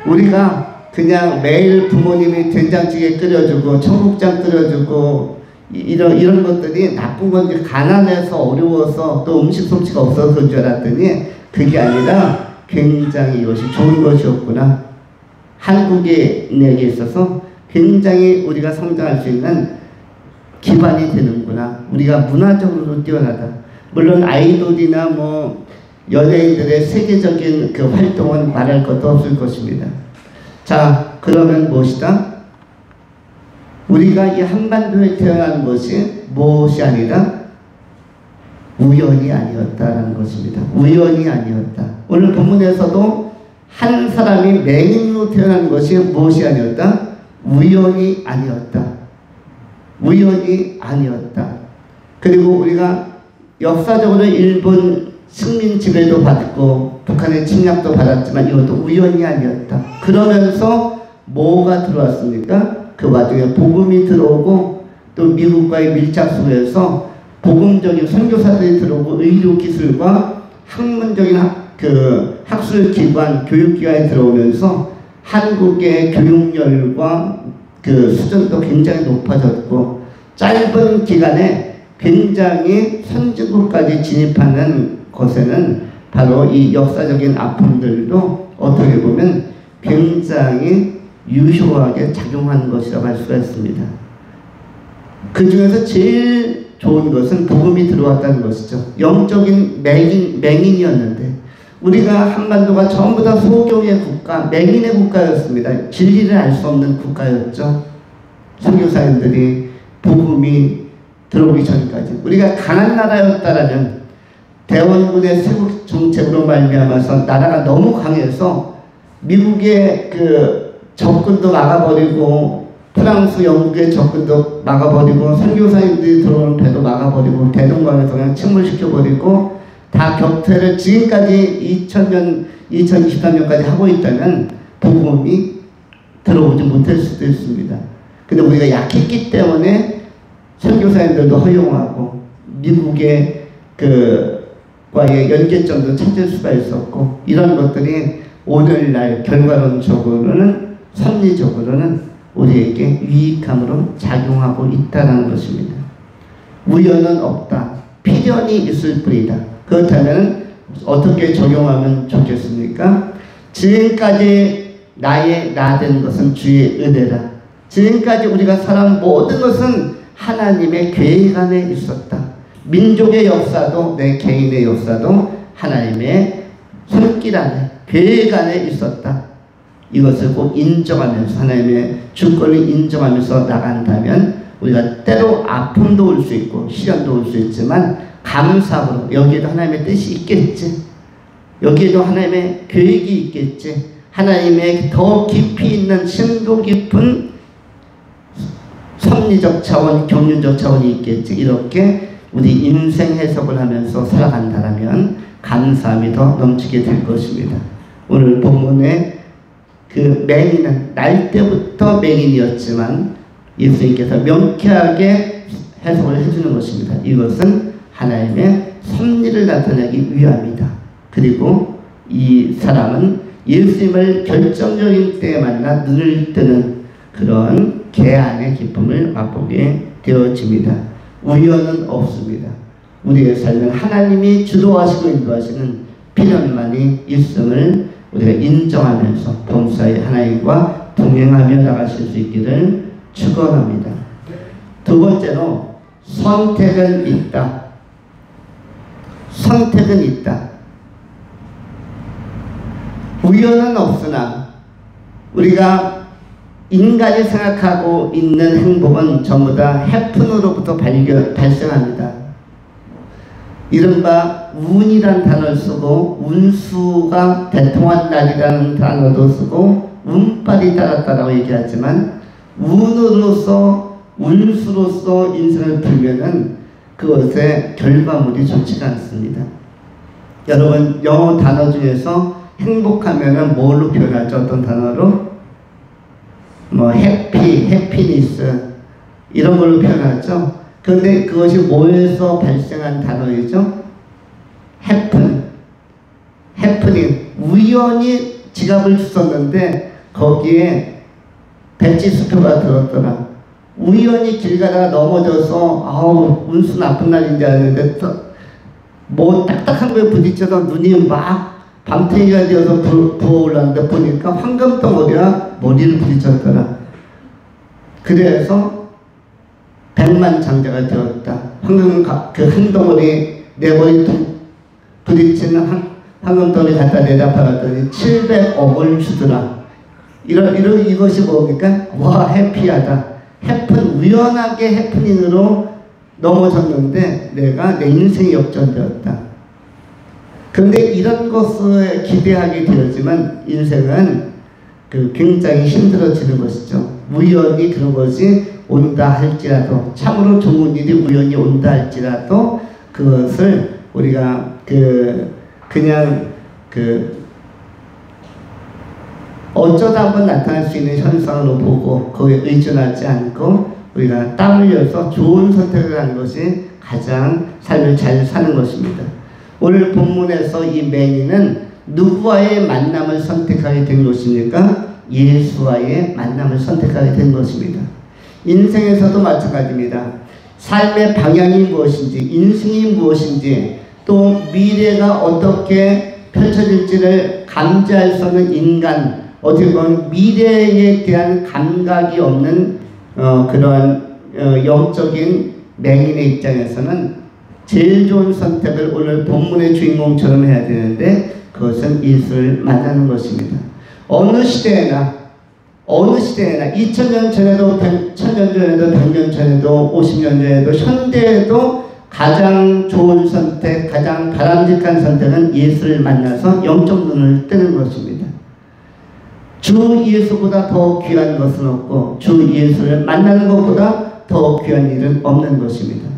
우리가 그냥 매일 부모님이 된장찌개 끓여주고 청국장 끓여주고 이런 것들이 나쁜 건지 가난해서 어려워서 또 음식 솜씨가 없어서 그런 줄 알았더니 그게 아니라 굉장히 이것이 좋은 것이었구나. 한국인에게 있어서 굉장히 우리가 성장할 수 있는 기반이 되는구나. 우리가 문화적으로 뛰어나다. 물론 아이돌이나 뭐 연예인들의 세계적인 그 활동은 말할 것도 없을 것입니다. 자, 그러면 무엇이다? 우리가 이 한반도에 태어난 것이 무엇이 아니라 우연이 아니었다라는 것입니다. 우연이 아니었다. 오늘 본문에서도 한 사람이 맹인으로 태어난 것이 무엇이 아니었다? 우연이 아니었다. 우연이 아니었다. 그리고 우리가 역사적으로 일본 식민 지배도 받고 북한의 침략도 받았지만 이것도 우연이 아니었다. 그러면서 뭐가 들어왔습니까? 그 와중에 복음이 들어오고 또 미국과의 밀착 속에서 복음적인 선교사들이 들어오고 의료기술과 학문적인 학술 기관, 교육기관이 들어오면서 한국의 교육열과 그 수준도 굉장히 높아졌고 짧은 기간에 굉장히 선진국까지 진입하는 것에는 바로 이 역사적인 아픔들도 어떻게 보면 굉장히 유효하게 작용한 것이라고 할 수가 있습니다. 그 중에서 제일 좋은 것은 복음이 들어왔다는 것이죠. 영적인 맹인이었는데 우리가 한반도가 전부 다 소교의 국가, 맹인의 국가였습니다. 진리를 알 수 없는 국가였죠. 선교사님들이 복음이 들어오기 전까지 우리가 강한 나라였다라면 대원군의 세국 정책으로 말미암아서 나라가 너무 강해서 미국의 그 접근도 막아버리고 프랑스, 영국의 접근도 막아버리고 선교사님들이 들어오는 배도 막아버리고 대동강에서 그냥 침몰시켜버리고 다 격퇴를 지금까지 2023년까지 하고 있다면 복음이 들어오지 못할 수도 있습니다. 근데 우리가 약했기 때문에 선교사님들도 허용하고 미국의 과의 연계점도 찾을 수가 있었고 이런 것들이 오늘날 결과론적으로는 선리적으로는 우리에게 유익함으로 작용하고 있다는 것입니다. 우연은 없다. 필연이 있을 뿐이다. 그렇다면 어떻게 적용하면 좋겠습니까? 지금까지 나의 나된 것은 주의 은혜라. 지금까지 우리가 살아온 모든 것은 하나님의 계획 안에 있었다. 민족의 역사도 내 개인의 역사도 하나님의 손길 안에 계획 안에 있었다. 이것을 꼭 인정하면서 하나님의 주권을 인정하면서 나간다면 우리가 때로 아픔도 올 수 있고 시련도 올 수 있지만 감사함으로 여기에도 하나님의 뜻이 있겠지. 여기에도 하나님의 계획이 있겠지. 하나님의 더 깊이 있는 심도 깊은 섭리적 차원, 경륜적 차원이 있겠지. 이렇게 우리 인생 해석을 하면서 살아간다면 감사함이 더 넘치게 될 것입니다. 오늘 본문에 그 맹인은 날 때부터 맹인이었지만 예수님께서 명쾌하게 해석을 해주는 것입니다. 이것은 하나님의 섭리를 나타내기 위함이다. 그리고 이 사람은 예수님을 결정적인 때에 만나 눈을 뜨는 그런 개안의 기쁨을 맛보게 되어집니다. 우연은 없습니다. 우리의 삶은 하나님이 주도하시고 인도하시는 필연만이 있음을 우리가 인정하면서 범사에 하나님과 동행하며 나가실 수 있기를 축원합니다. 두 번째로 선택은 있다. 선택은 있다. 우연은 없으나 우리가 인간이 생각하고 있는 행복은 전부 다 해픈으로부터 발생합니다. 이른바 운이란 단어를 쓰고 운수가 대통한 날이라는 단어도 쓰고 운빨이 따랐다라고 얘기하지만 운으로서 운수로서 인생을 풀면은 그것의 결과물이 좋지가 않습니다. 여러분 영어 단어 중에서 행복하면은 뭘로 표현하죠? 어떤 단어로? 뭐 해피, 해피니스 이런 걸로 표현하죠. 그런데 그것이 뭐에서 발생한 단어이죠? 해프닝. 우연히 지갑을 주웠는데 거기에 배지수표가 들었더라. 우연히 길 가다가 넘어져서 아우 운수 나쁜 날인 줄 알았는데 뭐 딱딱한 거에 부딪혀서 눈이 막 밤탱이가 되어서 부어올랐는데 보니까 황금덩어리가 머리를 부딪혔더라. 그래서 백만장자가 되었다. 그 한 덩어리 내 머리 부딪히는 황금덩어리 갖다 내다 팔았더니 700억을 주더라. 이것이 뭡니까? 와 해피하다. 우연하게 해프닝으로 넘어졌는데 내가 내 인생이 역전되었다. 그런데 이런 것을 기대하게 되었지만 인생은 굉장히 힘들어지는 것이죠. 우연히 그런 것이 온다 할지라도 참으로 좋은 일이 우연히 온다 할지라도 그것을 우리가 그냥 어쩌다 한번 나타날 수 있는 현상으로 보고 거기에 의존하지 않고 우리가 땀 흘려서 좋은 선택을 하는 것이 가장 삶을 잘 사는 것입니다. 오늘 본문에서 이 맹인은 누구와의 만남을 선택하게 된 것입니까? 예수와의 만남을 선택하게 된 것입니다. 인생에서도 마찬가지입니다. 삶의 방향이 무엇인지, 인생이 무엇인지, 또 미래가 어떻게 펼쳐질지를 감지할 수 없는 인간, 어떻게 보면 미래에 대한 감각이 없는 그러한 영적인 맹인의 입장에서는 제일 좋은 선택을 오늘 본문의 주인공처럼 해야 되는데 그것은 예수를 만나는 것입니다. 어느 시대에나 2000년 전에도 1000년 전에도 100년 전에도 50년 전에도 현대에도 가장 좋은 선택, 가장 바람직한 선택은 예수를 만나서 영적 눈을 뜨는 것입니다. 주 예수보다 더 귀한 것은 없고 주 예수를 만나는 것보다 더 귀한 일은 없는 것입니다.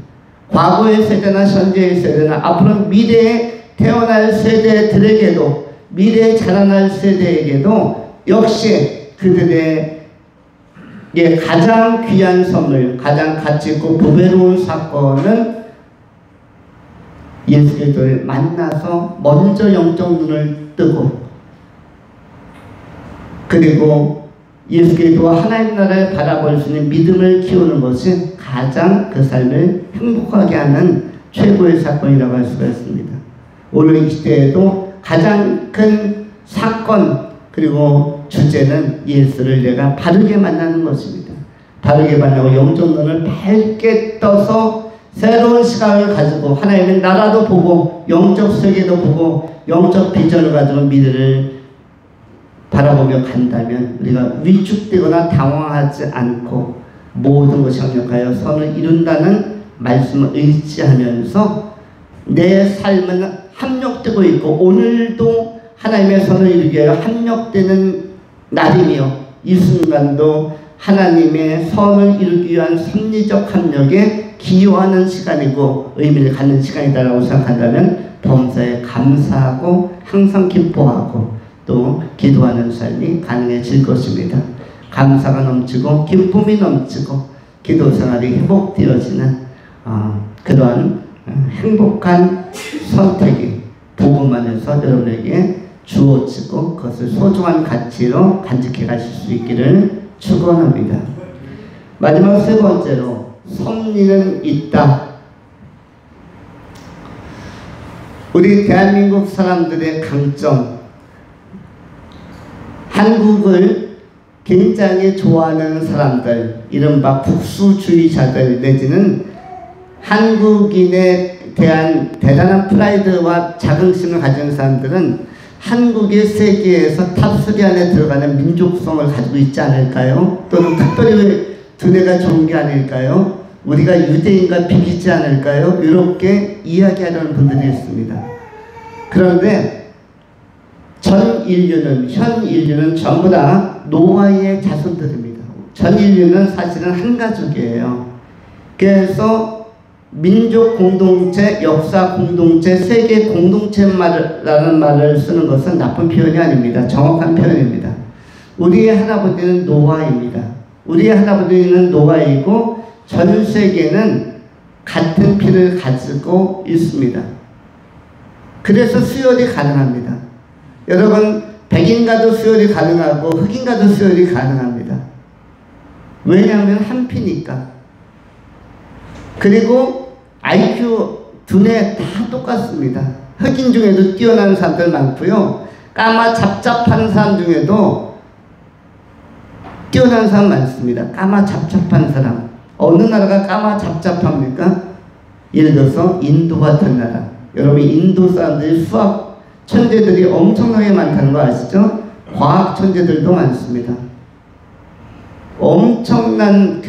과거의 세대나 현재의 세대나 앞으로 미래에 태어날 세대들에게도 미래에 자라날 세대에게도 역시 그들의 가장 귀한 선물, 가장 가치있고 보배로운 사건은 예수 그리스도를 만나서 먼저 영적 눈을 뜨고 그리고 예수 그리스도와 하나님 나라를 바라볼 수 있는 믿음을 키우는 것이 가장 그 삶을 행복하게 하는 최고의 사건이라고 할 수가 있습니다. 오늘 이 시대에도 가장 큰 사건 그리고 주제는 예수를 내가 바르게 만나는 것입니다. 바르게 만나고 영적 눈을 밝게 떠서 새로운 시각을 가지고 하나님의 나라도 보고 영적 세계도 보고 영적 비전을 가지고 미래를 바라보며 간다면 우리가 위축되거나 당황하지 않고 모든 것이 협력하여 선을 이룬다는 말씀을 의지하면서 내 삶은 합력되고 있고 오늘도 하나님의 선을 이루기 위하여 합력되는 날이며 이 순간도 하나님의 선을 이루기 위한 섭리적 합력에 기여하는 시간이고 의미를 갖는 시간이다라고 생각한다면 범사에 감사하고 항상 기뻐하고 또 기도하는 삶이 가능해질 것입니다. 감사가 넘치고 기쁨이 넘치고 기도 생활이 회복되어지는 그러한 행복한 선택이 복음 안에서 여러분에게 주어지고 그것을 소중한 가치로 간직해 가실 수 있기를 축원합니다. 마지막 세 번째로 섭리는 있다. 우리 대한민국 사람들의 강점, 한국을 굉장히 좋아하는 사람들, 이른바 국수주의자들 내지는 한국인에 대한 대단한 프라이드와 자긍심을 가진 사람들은 한국이 세계에서 탑3 안에 들어가는 민족성을 가지고 있지 않을까요? 또는 특별히 두뇌가 좋은 게 아닐까요? 우리가 유대인과 비기지 않을까요? 이렇게 이야기하려는 분들이 있습니다. 그런데 현 인류는 전부 다 노아의 자손들입니다. 전 인류는 사실은 한 가족이에요. 그래서 민족 공동체, 역사 공동체, 세계 공동체라는 말을 쓰는 것은 나쁜 표현이 아닙니다. 정확한 표현입니다. 우리의 할아버지는 노아입니다. 우리의 할아버지는 노아이고 전 세계는 같은 피를 가지고 있습니다. 그래서 수혈이 가능합니다. 여러분, 백인과도 수혈이 가능하고 흑인과도 수혈이 가능합니다. 왜냐하면 한 피니까. 그리고 IQ 두뇌 다 똑같습니다. 흑인 중에도 뛰어난 사람들 많고요. 까마 잡잡한 사람 중에도 뛰어난 사람 많습니다. 까마 잡잡한 사람. 어느 나라가 까마 잡잡합니까? 예를 들어서 인도 같은 나라. 여러분, 인도 사람들이 수학 천재들이 엄청나게 많다는 거 아시죠? 과학 천재들도 많습니다. 엄청난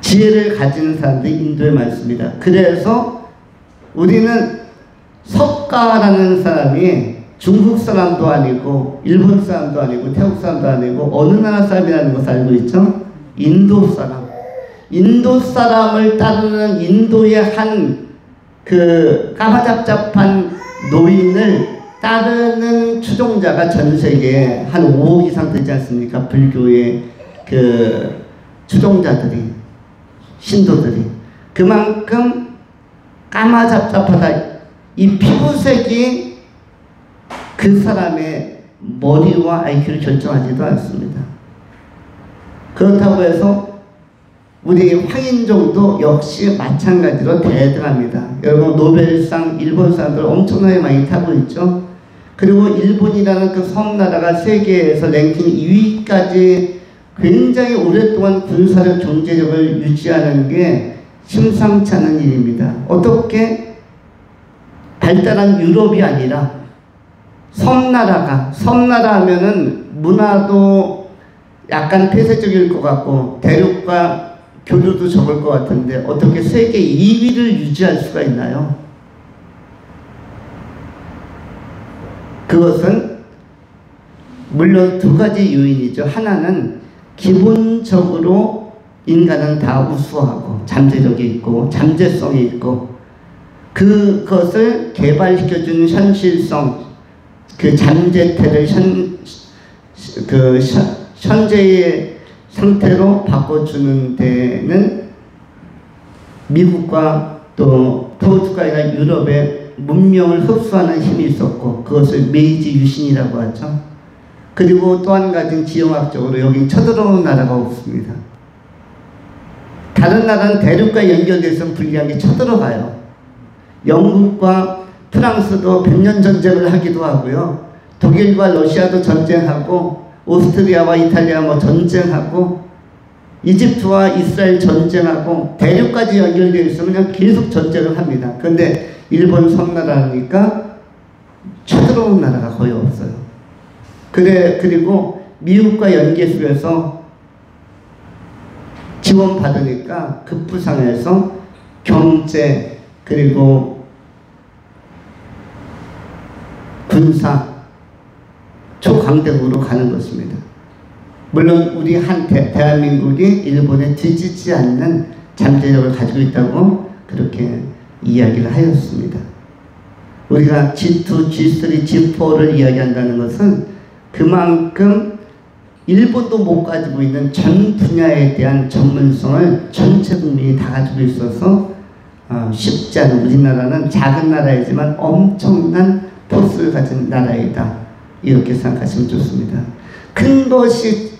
지혜를 가진 사람들이 인도에 많습니다. 그래서 우리는 석가라는 사람이 중국 사람도 아니고 일본 사람도 아니고 태국 사람도 아니고 어느 나라 사람이라는 것을 알고 있죠? 인도 사람. 인도 사람을 따르는 인도의 한 까마잡잡한 노인을 따르는 추종자가 전 세계에 한 5억 이상 되지 않습니까? 불교의 추종자들이, 신도들이. 그만큼 까마잡잡하다. 이 피부색이 그 사람의 머리와 IQ를 결정하지도 않습니다. 그렇다고 해서 우리 황인종도 역시 마찬가지로 대등합니다. 여러분, 노벨상 일본 사람들 엄청나게 많이 타고 있죠. 그리고 일본이라는 그 섬나라가 세계에서 랭킹 2위까지 굉장히 오랫동안 군사력 경제력을 유지하는 게 심상치 않은 일입니다. 어떻게 발달한 유럽이 아니라 섬나라 하면은 문화도 약간 폐쇄적일 것 같고 대륙과 교류도 적을 것 같은데 어떻게 세계 2위를 유지할 수가 있나요? 그것은 물론 두 가지 요인이죠. 하나는 기본적으로 인간은 다 우수하고 잠재력이 있고 잠재성이 있고 그것을 개발시켜주는 현실성, 그 잠재태를 현재의 상태로 바꿔주는 데는 미국과 또 포르투갈이나 유럽의 문명을 흡수하는 힘이 있었고 그것을 메이지 유신이라고 하죠. 그리고 또 한 가지는 지형학적으로 여기 쳐들어오는 나라가 없습니다. 다른 나라는 대륙과 연결돼서 불리한 게 쳐들어가요. 영국과 프랑스도 100년 전쟁을 하기도 하고요. 독일과 러시아도 전쟁하고 오스트리아와 이탈리아 전쟁하고 이집트와 이스라엘 전쟁하고 대륙까지 연결되어 있으면 그냥 계속 전쟁을 합니다. 그런데 일본 섬나라니까 쳐들어온 나라가 거의 없어요. 그리고 미국과 연계수에서 지원받으니까 급부상해서 경제 그리고 군사 초강대국으로 가는 것입니다. 물론 우리 대한민국이 일본에 뒤지지 않는 잠재력을 가지고 있다고 그렇게 이야기를 하였습니다. 우리가 G2, G3, G4를 이야기한다는 것은 그만큼 일본도 못 가지고 있는 전 분야에 대한 전문성을 전체 국민이 다 가지고 있어서 쉽지 않은 우리나라는 작은 나라이지만 엄청난 포스를 가진 나라이다. 이렇게 생각하시면 좋습니다. 큰 것이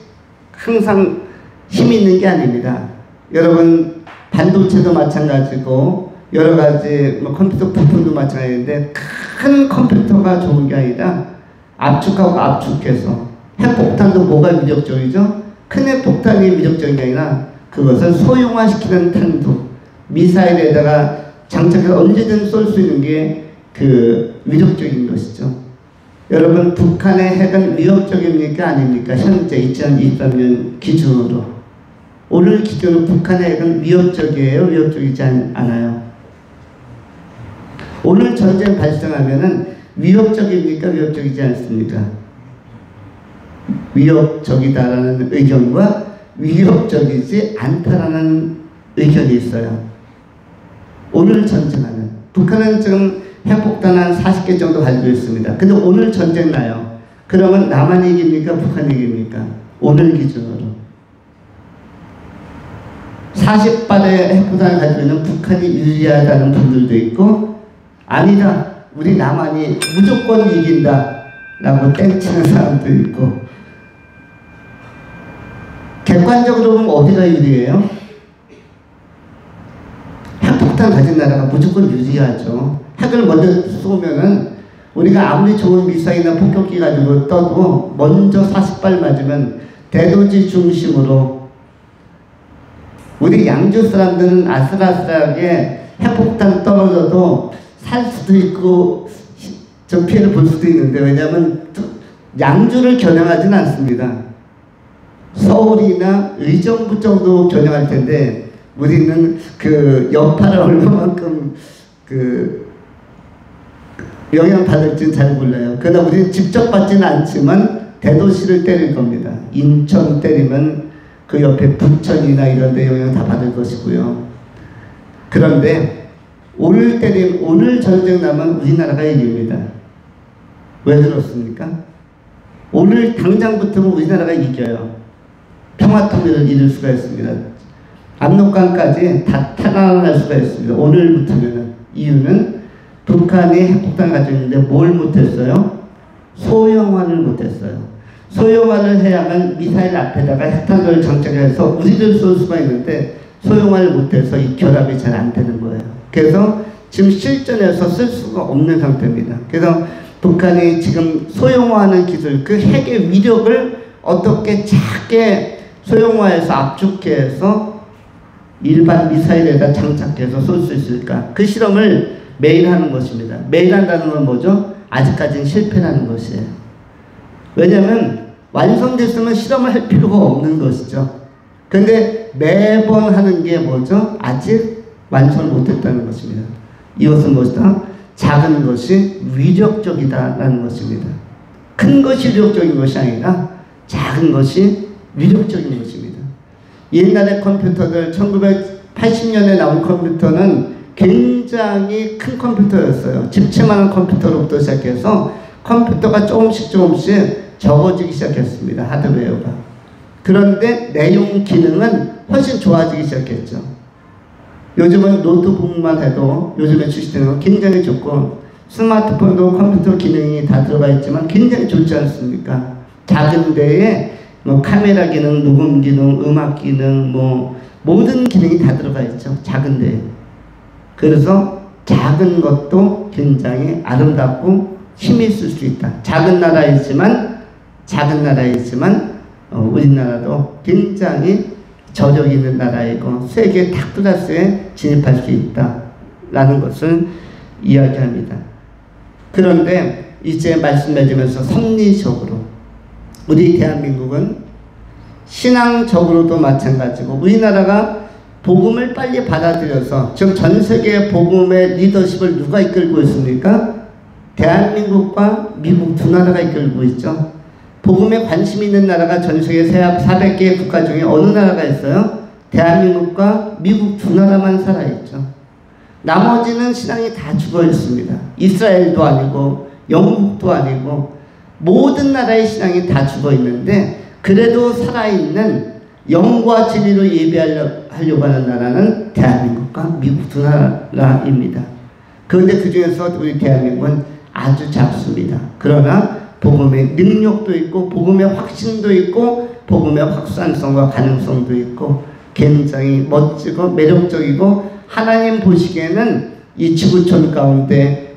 항상 힘이 있는 게 아닙니다. 여러분 반도체도 마찬가지고 여러 가지 컴퓨터 부품도 마찬가지인데 큰 컴퓨터가 좋은 게 아니라 압축하고 압축해서 핵폭탄도 뭐가 위력적이죠? 큰 핵폭탄이 위력적인 게 아니라 그것을 소형화시키는 탄두 미사일에다가 장착해서 언제든 쏠 수 있는 게 그 위력적인 것이죠. 여러분 북한의 핵은 위협적입니까 아닙니까? 현재 2023년 기준으로 오늘 기준으로 북한의 핵은 위협적이에요? 위협적이지 않아요? 오늘 전쟁 발생하면은 위협적입니까? 위협적이지 않습니까? 위협적이다라는 의견과 위협적이지 않다라는 의견이 있어요. 오늘 전쟁하는 북한은 지금 핵폭탄 한 40개 정도 가지고 있습니다. 근데 오늘 전쟁 나요. 그러면 남한이 이깁니까? 북한이 이깁니까? 오늘 기준으로 40발의 핵폭탄을 가지고 있는 북한이 유리하다는 분들도 있고 아니다. 우리 남한이 무조건 이긴다 라고 땡치는 사람도 있고 객관적으로 보면 어디가 유리해요? 핵폭탄 가진 나라가 무조건 유리하죠. 핵을 먼저 쏘면은 우리가 아무리 좋은 미사일이나 폭격기 가지고 떠도 먼저 40발 맞으면 대도시 중심으로 우리 양주 사람들은 아슬아슬하게 핵폭탄 떨어져도 살 수도 있고 저 피해를 볼 수도 있는데 왜냐하면 양주를 겨냥하진 않습니다. 서울이나 의정부 정도 겨냥할 텐데 우리는 그 여파를 얼마만큼 영향받을지는 잘 몰라요. 그러나 우리는 직접 받지는 않지만 대도시를 때릴 겁니다. 인천 때리면 그 옆에 부천이나 이런 데 영향 다 받을 것이고요. 그런데 오늘 전쟁 나면 우리나라가 이깁니다. 왜 그렇습니까? 오늘 당장부터는 우리나라가 이겨요. 평화통일을 이룰 수가 있습니다. 압록강까지 다 탈환할 수가 있습니다. 오늘부터는. 이유는 북한이 핵폭탄을 가지고 있는데 뭘 못했어요? 소형화를 못했어요. 소형화를 해야만 미사일 앞에다가 핵탄두를 장착해서 우리를 쏠 수가 있는데 소형화를 못해서 이 결합이 잘 안 되는 거예요. 그래서 지금 실전에서 쓸 수가 없는 상태입니다. 그래서 북한이 지금 소형화하는 기술, 그 핵의 위력을 어떻게 작게 소형화해서 압축해서 일반 미사일에다 장착해서 쏠 수 있을까? 그 실험을 매일 하는 것입니다. 매일 한다는 건 뭐죠? 아직까지는 실패라는 것이에요. 왜냐하면 완성됐으면 실험을 할 필요가 없는 것이죠. 근데 매번 하는 게 뭐죠? 아직 완성을 못했다는 것입니다. 이것은 무엇이다? 작은 것이 위력적이다라는 것입니다. 큰 것이 위력적인 것이 아니라 작은 것이 위력적인 것입니다. 옛날의 컴퓨터들 1980년에 나온 컴퓨터는 굉장히 큰 컴퓨터였어요. 집채만한 컴퓨터로부터 시작해서 컴퓨터가 조금씩 적어지기 시작했습니다. 하드웨어가. 그런데 내용 기능은 훨씬 좋아지기 시작했죠. 요즘은 노트북만 해도 요즘에 출시되는 건 굉장히 좋고 스마트폰도 컴퓨터 기능이 다 들어가 있지만 굉장히 좋지 않습니까? 작은 데에 뭐 카메라 기능, 녹음 기능, 음악 기능, 뭐 모든 기능이 다 들어가 있죠. 작은 데에. 그래서 작은 것도 굉장히 아름답고 힘이 있을 수 있다. 작은 나라이지만 우리나라도 굉장히 저력 있는 나라이고 세계 탑클래스에 진입할 수 있다라는 것을 이야기합니다. 그런데 이제 말씀 맺으면서 섭리적으로 우리 대한민국은 신앙적으로도 마찬가지고 우리나라가 복음을 빨리 받아들여서 지금 전 세계 복음의 리더십을 누가 이끌고 있습니까? 대한민국과 미국 두 나라가 이끌고 있죠. 복음에 관심 있는 나라가 전 세계 400개 국가 중에 어느 나라가 있어요? 대한민국과 미국 두 나라만 살아있죠. 나머지는 신앙이 다 죽어 있습니다. 이스라엘도 아니고 영국도 아니고 모든 나라의 신앙이 다 죽어 있는데 그래도 살아있는 영과 진리로 예배하려고 하는 나라는 대한민국과 미국 두 나라입니다. 그런데 그 중에서 우리 대한민국은 아주 작습니다. 그러나 복음의 능력도 있고 복음의 확신도 있고 복음의 확산성과 가능성도 있고 굉장히 멋지고 매력적이고 하나님 보시기에는 이 지구촌 가운데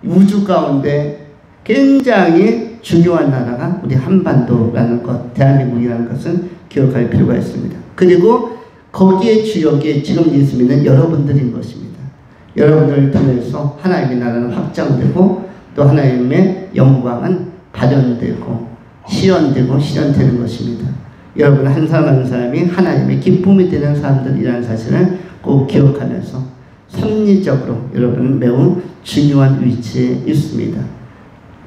우주 가운데 굉장히 중요한 나라가 우리 한반도라는 것, 대한민국이라는 것은 기억할 필요가 있습니다. 그리고 거기에 주역이 지금 예수 믿는 여러분들인 것입니다. 여러분들을 통해서 하나님의 나라는 확장되고 또 하나님의 영광은 발현되고 실현되는 것입니다. 여러분 한 사람 한 사람이 하나님의 기쁨이 되는 사람들이라는 사실을 꼭 기억하면서 섭리적으로 여러분은 매우 중요한 위치에 있습니다.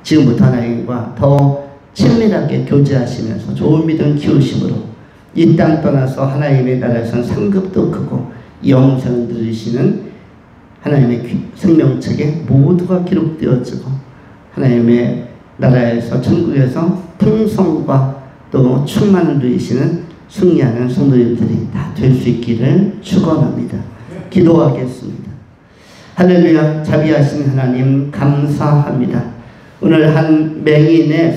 지금부터 하나님과 더 친밀하게 교제하시면서 좋은 믿음 키우심으로 이 땅 떠나서 하나님의 나라에서는 상급도 크고 영생을 누리시는 하나님의 생명책에 모두가 기록되어지고 하나님의 나라에서 천국에서 풍성과 또 충만을 누리시는 승리하는 성도님들이 다 될 수 있기를 축원합니다. 기도하겠습니다. 할렐루야. 자비하신 하나님 감사합니다. 오늘 한 맹인의